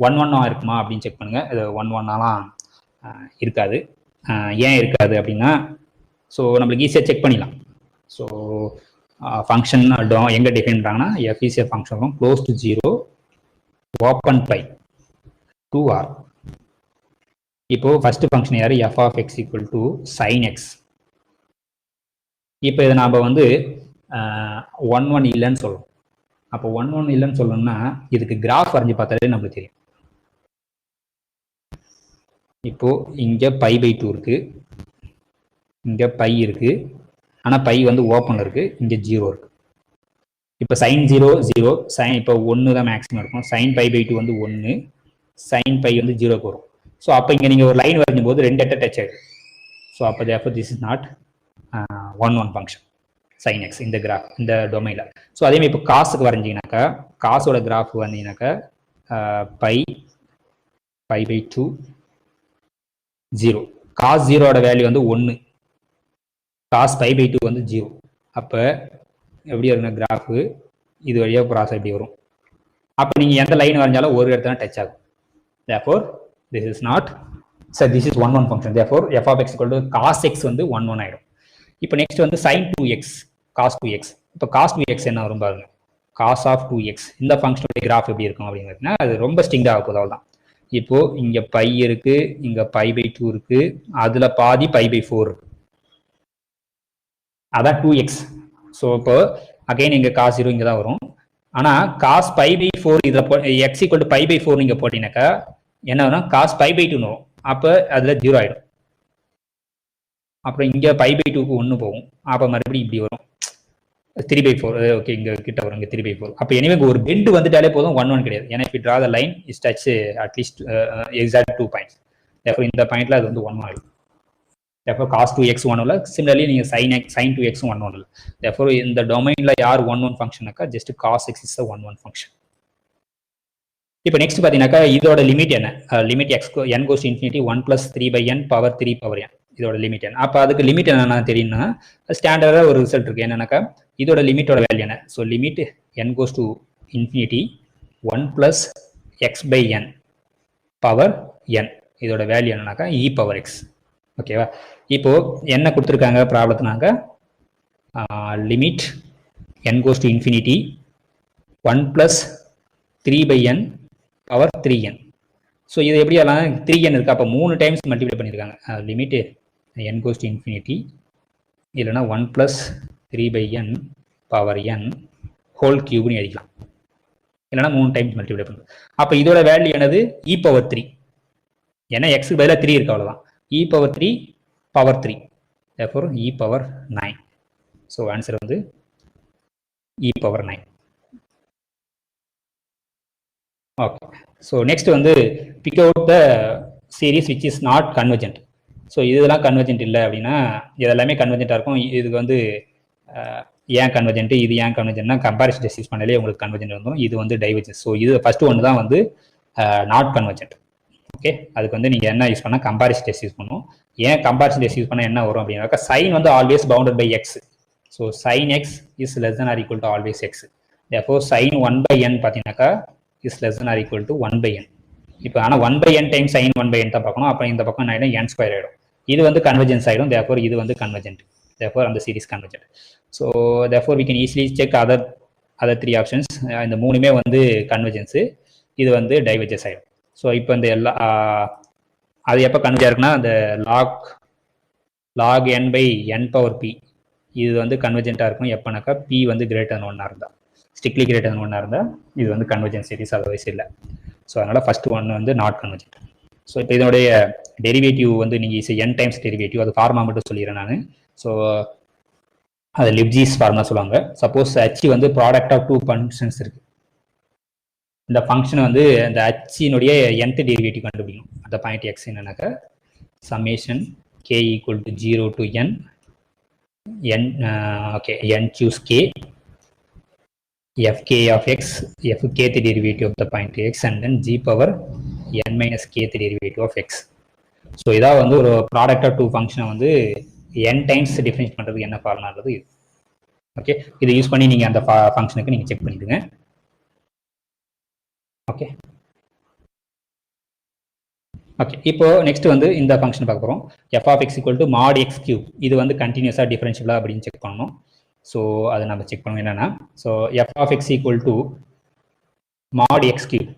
1 இருக்குமா அப்படின்னு செக் பண்ணுங்க. இது 1 இருக்காது. ஏன் இருக்காது அப்படின்னா, ஸோ நம்மளுக்கு ஈஸியாக செக் பண்ணிடலாம். ஸோ ஃபங்க்ஷன் எங்கே டிஃபைன் பண்ணுறாங்கன்னா f is a function from close to 0 open by 2r. இப்போ ஃபர்ஸ்ட் ஃபங்க்ஷன் யாரு, f of x equal to sin x. இப்போ இதை நாம் வந்து 1 இல்லைன்னு சொல்லணும். அப்போ 1 இல்லைன்னு சொல்லணும்னா இதுக்கு கிராஃப் வரைஞ்சி பார்த்தாலே நம்மளுக்கு தெரியும். இப்போ இங்கே π/2 இருக்கு, இங்கே π இருக்கு, ஆனால் π வந்து ஓப்பனில் இருக்கு, இங்கே 0 இருக்கு. இப்போ sin 0 0, sin இப்போ 1 தான் மேக்ஸிமம் இருக்கும். sin π/2 வந்து 1, sin π வந்து 0க்கு வரும். ஸோ அப்போ இங்கே நீங்கள் ஒரு லைன் வரைஞ்சும் போது 2 டச் ஆகிடும். ஸோ அப்போ therefore this is not 1 function sin x இந்த கிராஃப் இந்த டொமைனில். ஸோ அதேமாதிரி இப்போ காசுக்கு வரைஞ்சிங்கனாக்கா, காசோட கிராஃப் வந்தீங்கன்னாக்கா π/2 0, cos 0 வேல்யூ வந்து 1, cos π/2 வந்து 0. அப்போ எப்படி வருங்க கிராஃபு, இது வழியாக ப்ராசஸ் எப்படி வரும். அப்போ நீங்கள் எந்த லைன் வரைஞ்சாலும் ஒரு இடத்துல டச் ஆகும். therefore this is not, so this is 1 function. therefore f of x equal to cos x வந்து 1 ஆயிடும். இப்போ நெக்ஸ்ட் வந்து sin 2x, cos 2x. இப்போ cos 2x என்ன வரும் பாருங்க, cos of 2x. இந்த ஃபங்க்ஷனோட கிராஃப் எப்படி இருக்கும் அப்படிங்கிறதுனா அது ரொம்ப ஸ்டிங்காக ஆகும். அவ்வளோதான். இப்போ இங்க π இருக்கு, இங்க π/2 இருக்கு, அதுல பாதி π/4 இருக்கு, அதான் 2x. ஸோ இப்போ அகைன் இங்க cos 0 இங்க தான் வரும். ஆனா cos π/4 இதுல x equal to π/4 நீங்க போட்டீங்கன்னாக்கா என்ன வரும், cos π/2 வரும். அப்போ அதுல 0 ஆயிடும். அப்புறம் இங்க π/2க்கு 1 போகும். அப்போ மறுபடியும் இப்படி வரும் 3/4. ஓகே, இங்க கிட்ட வரும், இங்க 3/4. அப்போ எனிவே ஒரு பெண்ட் வந்துட்டாலே போதும், 1 கிடையாது. ஏன்னா if you draw the line is touch at least exact 2 points. therefore இந்த பாயிண்ட்ல அது வந்து 1 ஆயிடும். therefore cos 2x 1 இல்ல. similarly நீங்க sin 2x 1 இல்ல. therefore இந்த டொமைன்ல யார் 1 ஃபங்க்ஷனாக்கா just cos x is a 1 function. இப்போ நெக்ஸ்ட் பாத்தீங்கன்னாக்கா இதோட லிமிட் என்ன, limit x n goes to infinity 1 + 3/n power 3/n இதோட லிமிட் என்ன. அப்போ அதுக்கு லிமிட் என்னன்னா தெரியும்னா ஸ்டாண்டர்டாக ஒரு ரிசல்ட் இருக்கு. என்னன்னாக்கா இதோட லிமிட்டோட வேல்யூ என்ன. So limit n goes to infinity 1 + x/n பவர் n இதோட வேல்யூ என்னன்னாக்கா e⁻x. ஓகேவா. இப்போ என்ன கொடுத்துருக்காங்க ப்ராப்ளத்தினாக்க limit n goes to infinity 1 + 3/n பவர் 3n. ஸோ இது எப்படி எல்லாம் 3n இருக்கு, அப்போ 3 டைம்ஸ் மல்டிப்ளை பண்ணியிருக்காங்க. Limit n goes to infinity இல்லைன்னா 1 + 3/n பவர் n ஹோல் கியூப்னு எழுதிக்கலாம், இல்லைன்னா 3 டைம்ஸ் மல்டிப்ளை பண்ணுறது. அப்போ இதோட வேல்யூ என்னது e⁻3. ஏன்னா எக்ஸுக்கு பதிலாக 3 இருக்கு, அவ்வளோதான். e⁻3 power 3 therefore e⁻9. So answer வந்து e⁻9. ஓகே. ஸோ நெக்ஸ்ட் வந்து big out the series which is not convergent. So இதெல்லாம் கன்வர்ஜென்ட் இல்லை அப்படின்னா இதெல்லாமே கன்வர்ஜென்ட்டாக இருக்கும். இதுக்கு வந்து ஏன் கன்வர்ஜென்ட், இது ஏன் கன்வர்ஜென்ட்னா கம்பேரிசன் டெஸ்ட் யூஸ் பண்ணாலே உங்களுக்கு கன்வர்ஜென்ட் வந்துடும். இது வந்து டைவர்ஜென்ஸ். ஸோ இது ஃபர்ஸ்ட் ஒன்று தான் வந்து நாட் கன்வர்ஜென்ட். ஓகே, அதுக்கு வந்து நீங்கள் என்ன யூஸ் பண்ணால் கம்பேரிசன் டெஸ்ட் யூஸ் பண்ணும். ஏன் கம்பேரிசன் டெஸ்ட் யூஸ் பண்ணால் என்ன வரும் அப்படின்னாக்கா சைன் வந்து always bounded by x. So sine x is less than or equal to always x. therefore sine 1/n பார்த்தீங்கன்னாக்கா is less than or equal to 1/n. இப்போ ஆனால் 1/n டைம் சைன் 1/n தான் பார்க்கணும். அப்போ இந்த பக்கம் என்ன ஆகிடும், n ஸ்கொயர் ஆகிடும். இது வந்து கன்வர்ஜென்ஸ் ஆகிடும். therefore இது வந்து கன்வர்ஜென்ட். therefore அந்த series convergent. So therefore we can easily check other three options. இந்த மூணுமே வந்து கன்வர்ஜென்ஸு, இது வந்து டைவர்ஜென்ஸ் ஆகிடும். ஸோ இப்போ இந்த எல்லா அது எப்போ கன்வர்ஜ் இருக்குன்னா அந்த log n by n power p இது வந்து கன்வர்ஜென்ட்டாக இருக்கும் எப்போனாக்கா p வந்து greater than 1 இருந்தால், ஸ்ட்ரிக்ட்லி greater than 1 இருந்தால் இது வந்து கன்வர்ஜென்ஸ் சீரிஸ், அதர்வைஸ் இல்லை. ஸோ அதனால் ஃபர்ஸ்ட் ஒன் வந்து நாட் கன்வர்ஜென்ட். ஸோ இப்போ இதனுடைய டெரிவேட்டிவ் வந்து நீங்கள் n டைம்ஸ் டெரிவேட்டிவ், அது ஃபார்மா மட்டும் சொல்லிடுறேன் நான். ஸோ அது லிப்ஜிஸ் ஃபார்முலா சொல்லுவாங்க. சப்போஸ் h வந்து ப்ராடக்ட் ஆஃப் டூ ஃபங்க்ஷன்ஸ் இருக்கு. இந்த ஃபங்க்ஷன் வந்து இந்த ஹினுடைய nth டெரிவேட்டிவ் கண்டுபிடிக்கணும். அந்த பாயிண்ட் எக்ஸ் என்னன்னாக்கா summation k equal to 0 to n n choose k fk of x, kth derivative of the point x, and then g power n minus kth derivative of x. So இதான் வந்து ஒரு product of two ஃபங்க்ஷனை வந்து n times differentiate பண்ணுறதுக்கு என்ன ஃபார்முலான்றது இது. Okay, இதை use பண்ணி நீங்கள் அந்த ஃபங்க்ஷனுக்கு நீங்கள் செக் பண்ணிடுங்க. ஓகே ஓகே இப்போ நெக்ஸ்ட் வந்து இந்த ஃபங்க்ஷன் பார்க்க போகிறோம். f of x equal to mod x cube. இது வந்து கண்டினியூஸாக டிஃபரன்ஷியபிளா அப்படின்னு செக் பண்ணணும். ஸோ அதை நம்ம செக் பண்ணணும் என்னன்னா, so f of x equal to mod x cube.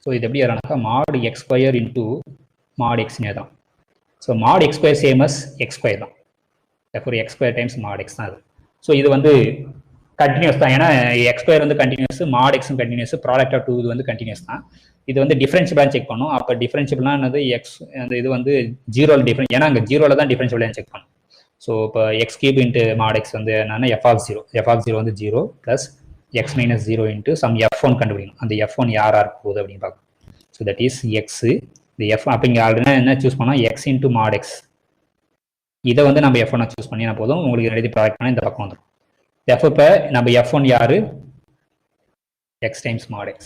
So இது எப்படி வரனாக்கா mod x square into mod x தான். ஸோ mod x square சேம் அஸ் x square தான். therefore x square times mod x தான் அது. ஸோ இது வந்து கண்டினியூஸ் தான், ஏன்னா x square வந்து continuous, mod x continuous, product of two இது வந்து கண்டினியூஸ் தான். இது வந்து டிஃபரன்ஷியபிளாக செக் பண்ணும். அப்போ டிஃபரன்ஷியபிளானது எக்ஸ் அந்த இது வந்து ஜீரோவில் டிஃபரன்ஸ், ஏன்னா அங்கே ஜீரோவில் தான் டிஃபரன்ஷியபிளாக செக் பண்ணும். ஸோ இப்போ x cube into mod x வந்து என்னன்னா எஃப் ஆஃப் ஜீரோ வந்து 0 plus x minus 0 into some f1 கண்டுபிடிக்கணும். அந்த f1 யாராக இருக்க போகுது அப்படின்னு பார்க்கணும். ஸோ தட் இஸ் எக்ஸு இந்த எஃப். அப்போ இங்கே ஆல்ரெடி என்ன சூஸ் பண்ணால் எக்ஸ் இன்ட்டு மாட் எக்ஸ், இதை வந்து நம்ம f1 சூஸ் பண்ணினா போதும், உங்களுக்கு ரெடி ப்ராடக்ட் பண்ணால் இந்த பக்கம் வந்துடும். therefore இப்போ நம்ம f1 யாரு, x times mod x.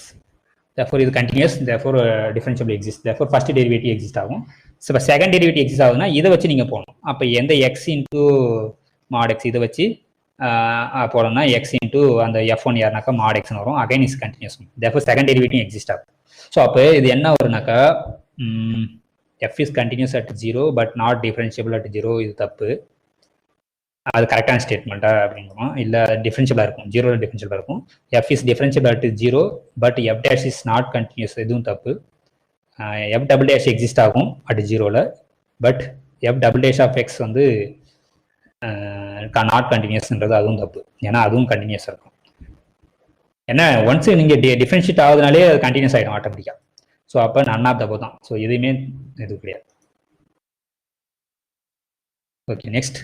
therefore இது continuous, therefore differentiable exist, therefore first derivative exist ஆகும். ஸோ second derivative exist ஆகுதுன்னா இதை வச்சு நீங்கள் போகணும். அப்போ எந்த x into mod x இதை வச்சு போடணும்னா x into அந்த f1 யாருனாக்கா mod x வரும். again is continuous, therefore second derivative exist ஆகும். ஸோ அப்போ இது என்ன வரும்னாக்கா f is continuous at 0 but not differentiable at 0. இது தப்பு, அது கரெக்டான ஸ்டேட்மெண்ட்டா அப்படிங்கிறோம். இல்லை டிஃபரன்ஷியபிளாக இருக்கும், 0 டிஃபரன்ஷியபிளாக இருக்கும். F is differentiable at 0 but f dash is not continuous, இதுவும் தப்பு. எஃப் டபுள் டேஷ் எக்ஸிஸ்ட் ஆகும் அட் 0ல், but f double dash of x வந்து நாட் கண்டினியூஸ்ன்றது அதுவும் தப்பு, ஏன்னா அதுவும் கண்டினியூஸாக இருக்கும். ஏன்னா ஒன்ஸ் நீங்கள் டிஃபரன்ஷியேட் ஆகுதுனாலே அது கண்டினியூஸ் ஆகிடும் ஆட்டோமேட்டிக்காக. ஸோ அப்போ நன் ஆஃப் தப்பு தான். ஸோ எதுவுமே இது கிடையாது. ஓகே நெக்ஸ்ட்,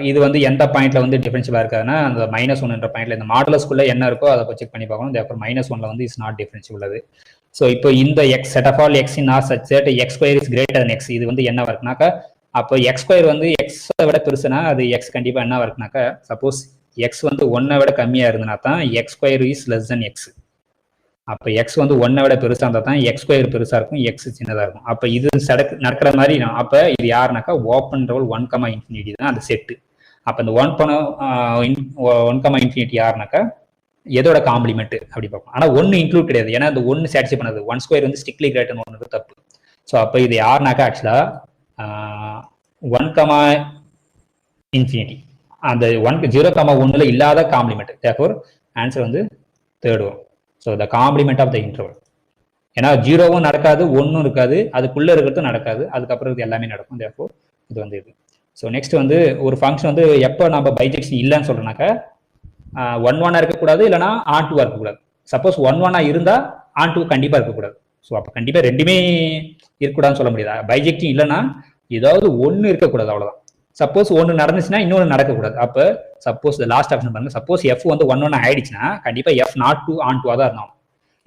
இது வந்து எந்த பாயிண்ட்ல வந்து டிஃபரன்ஷியபிளா இருக்காதுன்னா அந்த -1 பாயிண்ட்ல இந்த மாடுலஸ்குள்ள என்ன இருக்கோ அதை செக் பண்ணி பார்க்கணும். therefore -1 வந்து இஸ் நாட் டிஃபரன்ஷியபிள் அது. ஸோ இப்போ இந்த x set of all x in r such that x square is greater than x, இது வந்து என்ன இருக்குனாக்கா அப்போ எக்ஸ் ஸ்கொயர் வந்து எக்ஸை விட பெருசுனா அது எக்ஸ் கண்டிப்பா என்ன இருக்குனாக்கா, சப்போஸ் எக்ஸ் வந்து 1 விட கம்மியா இருந்ததுனா தான் X square is less then X. அப்போ எக்ஸ் வந்து 1 விட பெருசா இருந்தால் தான் எக்ஸ் ஸ்கொயர் பெருசா இருக்கும், எக்ஸ் சின்னதா இருக்கும். அப்போ இது நடக்கிற மாதிரி அப்போ இது யாருனாக்கா ஓப்பன் ரோல் 1,∞ தான் அந்த செட்டு. அப்போ இந்த 1,∞ யாருனாக்கா எதோட காம்ப்ளிமெண்ட் அப்படி பார்ப்போம். ஆனால் 1 இன்க்ளூட் கிடையாது, ஏன்னா அந்த 1 சாட்டிஸ்ஃபை பண்ணது 1 ஸ்கொயர் வந்து ஸ்ட்ரிக்ட்லி கிரேட்டர் 1 தப்பு. ஸோ அப்போ இது யாருனாக்கா ஆக்சுவலா 1,∞ அந்த 0,1ல இல்லாத காம்ப்ளிமெண்ட். therefore ஆன்சர் வந்து 3rd வரும். So the complement of the interval, ஏன்னா 0வும் நடக்காது 1ம் இருக்காது, அதுக்குள்ள இருக்கிறதும் நடக்காது, அதுக்கப்புறம் இது எல்லாமே நடக்கும். therefore இது வந்து இது. ஸோ நெக்ஸ்ட் வந்து ஒரு ஃபங்க்ஷன் வந்து எப்போ நம்ம பைஜெக்ஷன் இல்லைன்னு சொல்றோம்னாக்கா 1,1 இருக்கக்கூடாது, இல்லைனா on2 இருக்கக்கூடாது. சப்போஸ் 1,1 இருந்தால் on2 கண்டிப்பாக இருக்கக்கூடாது. ஸோ அப்போ கண்டிப்பாக ரெண்டுமே இருக்கக்கூடாதுன்னு சொல்ல முடியாது. பைஜெக்டிங் இல்லைன்னா ஏதாவது 1 இருக்கக்கூடாது, அவ்வளோதான். சப்போஸ் 1 நடந்துச்சுன்னா இன்னொன்று நடக்கக்கூடாது. அப்போ சப்போஸ் லாஸ்ட் ஆப்ஷன் பாருங்க, சப்போஸ் எஃப் வந்து 1,1 ஆயிடுச்சுன்னா கண்டிப்பாக எஃப் நாட் டூ on2 தான் இருந்தாலும்.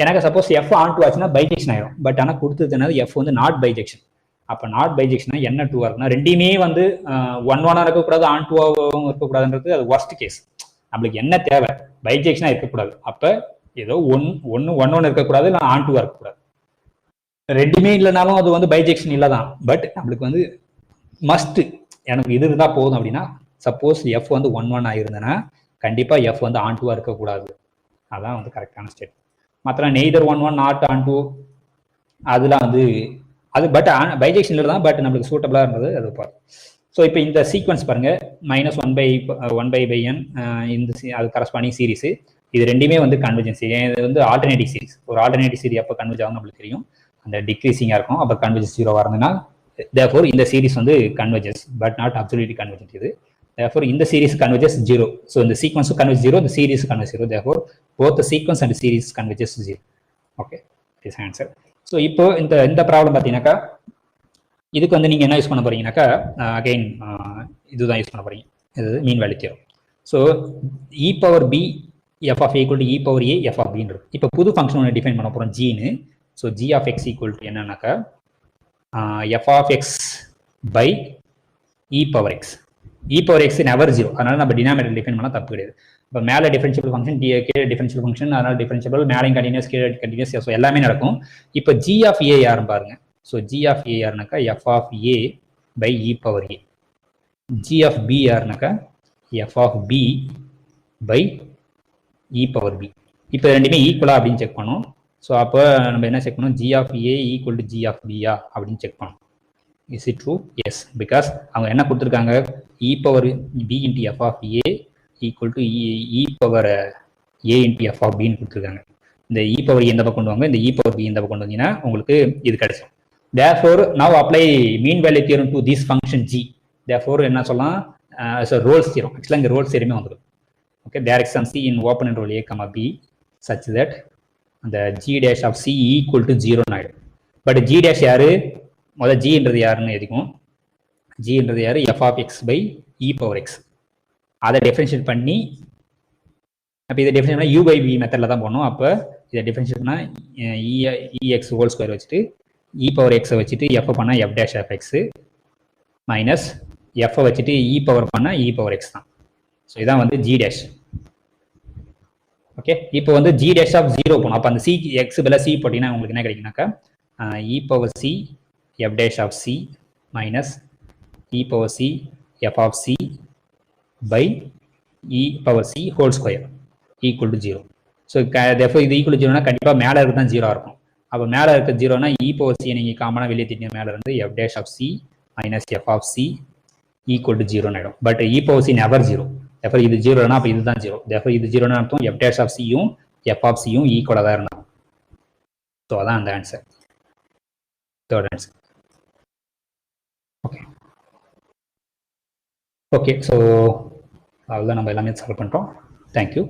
எனக்கு சப்போஸ் எஃப் on2 ஆச்சுன்னா பைஜெக்ஷன் ஆயிடும். பட் ஆனால் கொடுத்ததுனா எஃப் வந்து நாட் பைஜெக்ஷன். அப்போ நாட் பைஜெக்ஷனா என்ன 2 இருக்குன்னா ரெண்டுமே வந்து 1,1 இருக்கக்கூடாது on2 இருக்கக்கூடாதுன்றது அது ஒர்ஸ்ட் கேஸ். நம்மளுக்கு என்ன தேவை, பைஜெக்ஷனா இருக்கக்கூடாது. அப்போ ஏதோ 1,1 இருக்கக்கூடாது, இல்லை on2 இருக்கக்கூடாது. ரெண்டுமே இல்லைனாலும் அது வந்து பைஜெக்ஷன் இல்லை தான். பட் நம்மளுக்கு வந்து மஸ்ட் எனக்கு இது இருந்தால் போதும் அப்படின்னா, சப்போஸ் எஃப் வந்து 1 ஆயிருந்தேன்னா கண்டிப்பாக எஃப் வந்து ஆன் டூவாக இருக்கக்கூடாது. அதான் வந்து கரெக்டான ஸ்டேட். மற்ற நெய்தர் 1 நாட் ஆன் டூ அதெல்லாம் வந்து அது பட் பைஜெக்ஷனில் தான், பட் நம்மளுக்கு சூட்டபிளாக இருந்தது அது பாரு. ஸோ இப்போ இந்த சீக்வன்ஸ் பாருங்க, -1/n இந்த அது கரஸ்பாண்டிங் சீரிஸ், இது ரெண்டுமே வந்து கன்வர்ஜென்சி. இது வந்து ஆல்டர்னேட்டிவ் சீரிஸ். ஒரு ஆல்டர்னேட்டிவ் சீரிஸ் எப்போ கன்வர்ஜ் ஆகும் நம்மளுக்கு தெரியும், அந்த டிக்ரீசிங்காக இருக்கும். அப்போ கன்வர்ஜென்ஸ் 0 இருந்ததுன்னா therefore இந்த சீரிஸ் வந்து convergence but not absolutely convergent. இது therefore இந்த சீரிஸ் கன்வர்ஜஸ் 0. ஸோ இந்த சீக்வன்ஸும் கன்வர்ஜ் 0, இந்த series converge 0. therefore both the sequence and series converges 0. Okay, this answer. So இப்போ இந்த ப்ராப்ளம் பார்த்தீங்கன்னாக்கா இதுக்கு வந்து நீங்கள் என்ன யூஸ் பண்ண போறீங்கன்னாக்கா அகைன் இதுதான் யூஸ் பண்ண போறீங்க, இது மீன் value theorem. So e⁻b f of a equal to e⁻a f of b ன்றது இப்போ புது ஃபங்க்ஷன் ஒன்று டிஃபைன் பண்ண போகிறோம் ஜின்னு. So g of x equal to என்னன்னாக்கா f of x by e⁻x. e⁻x never 0, அதனால நம்ம டினாமினேட்டர் டிஃபைன் பண்ணால் தப்பு கிடையாது. இப்போ மேலே டிஃபரன்ஷியபிள் ஃபங்க்ஷன், கீழே டிஃபரன்ஷியபிள் ஃபங்க்ஷன், அதனால டிஃபரன்ஷியபிள் மேலேயும் கண்டினியூஸ் கீழே கண்டினியூஸ், ஸோ எல்லாமே நடக்கும். இப்போ g of a யாருன்னு பாருங்க. So g of a யாருனாக்கா f of a by e⁻a. g of b யாருனாக்கா f of b by e⁻b. இப்போ ரெண்டுமே ஈக்குவலா அப்படின்னு செக் பண்ணோம். ஸோ அப்போ நம்ம என்ன செக் பண்ணோம், g of a equal to g of b அப்படின்னு செக் பண்ணோம். Is it true? Yes, because அவங்க என்ன கொடுத்துருக்காங்க, e⁻b into f of a equal to e⁻a into f of b ன்னு கொடுத்துருக்காங்க. இந்த e⁻a இந்த பக்கம் கொண்டு வாங்க, இந்த e⁻b இந்த பக்கம் கொண்டு வந்தீங்கன்னா உங்களுக்கு இது கிடைக்கும். therefore now apply mean value theorem to this function g. therefore என்ன சொல்லலாம், as a Rolle's theorem. ஆக்சுவலாக இங்கே Rolle's theorem வந்துடும். okay, there is some c in open interval a comma b such that the g dash of c equal to 0 ஆயிடும். But g dash யாரு, முதல் ஜின்றது யாருன்னு எதுக்கும், ஜின்றது யாரு f of x by e⁻x. அதை டிஃபரன்ஷியேட் பண்ணி, அப்போ இதை டிஃபரன்ஷியேட் பண்ணால் u by v மெத்தடில் தான் போடணும். அப்போ இதை டிஃபரன்ஷியேட் பண்ணால் ex ஹோல் ஸ்கொயர் வச்சுட்டு e⁻x வச்சுட்டு f பண்ணால் f dash of x minus f வச்சுட்டு e பவர் பண்ணால் e⁻x தான். ஸோ இதான் வந்து g dash. ஓகே, இப்போ வந்து g dash of 0 போகணும். அப்போ அந்த c x பதிலாக c போட்டிங்கன்னா உங்களுக்கு என்ன கிடைக்குனாக்கா e⁻c f dash of c minus e⁻c f of c by e⁻c whole square equal to 0. So therefore இது equal to 0னா கண்டிப்பாக மேலே இருக்கு தான் 0 இருக்கும். அப்போ மேலே இருக்க 0னா e⁻c நீங்கள் காமனாக வெளியே திட்டின மேலே இருந்து f dash of c minus f of c equal to 0 ஆகிடும். But e⁻c never 0. therefore இது 0னா அப்போ இதுதான் 0. therefore இது 0னா அர்த்தம் f dash of c யும் f of c யும் ஈக்குவலாக தான் இருந்தாங்க. ஸோ அதான் அந்த answer, third answer. Okay okay, so அவ்வளோதான், நம்ம எல்லாமே சால்வ் பண்ணுறோம். தேங்க்யூ.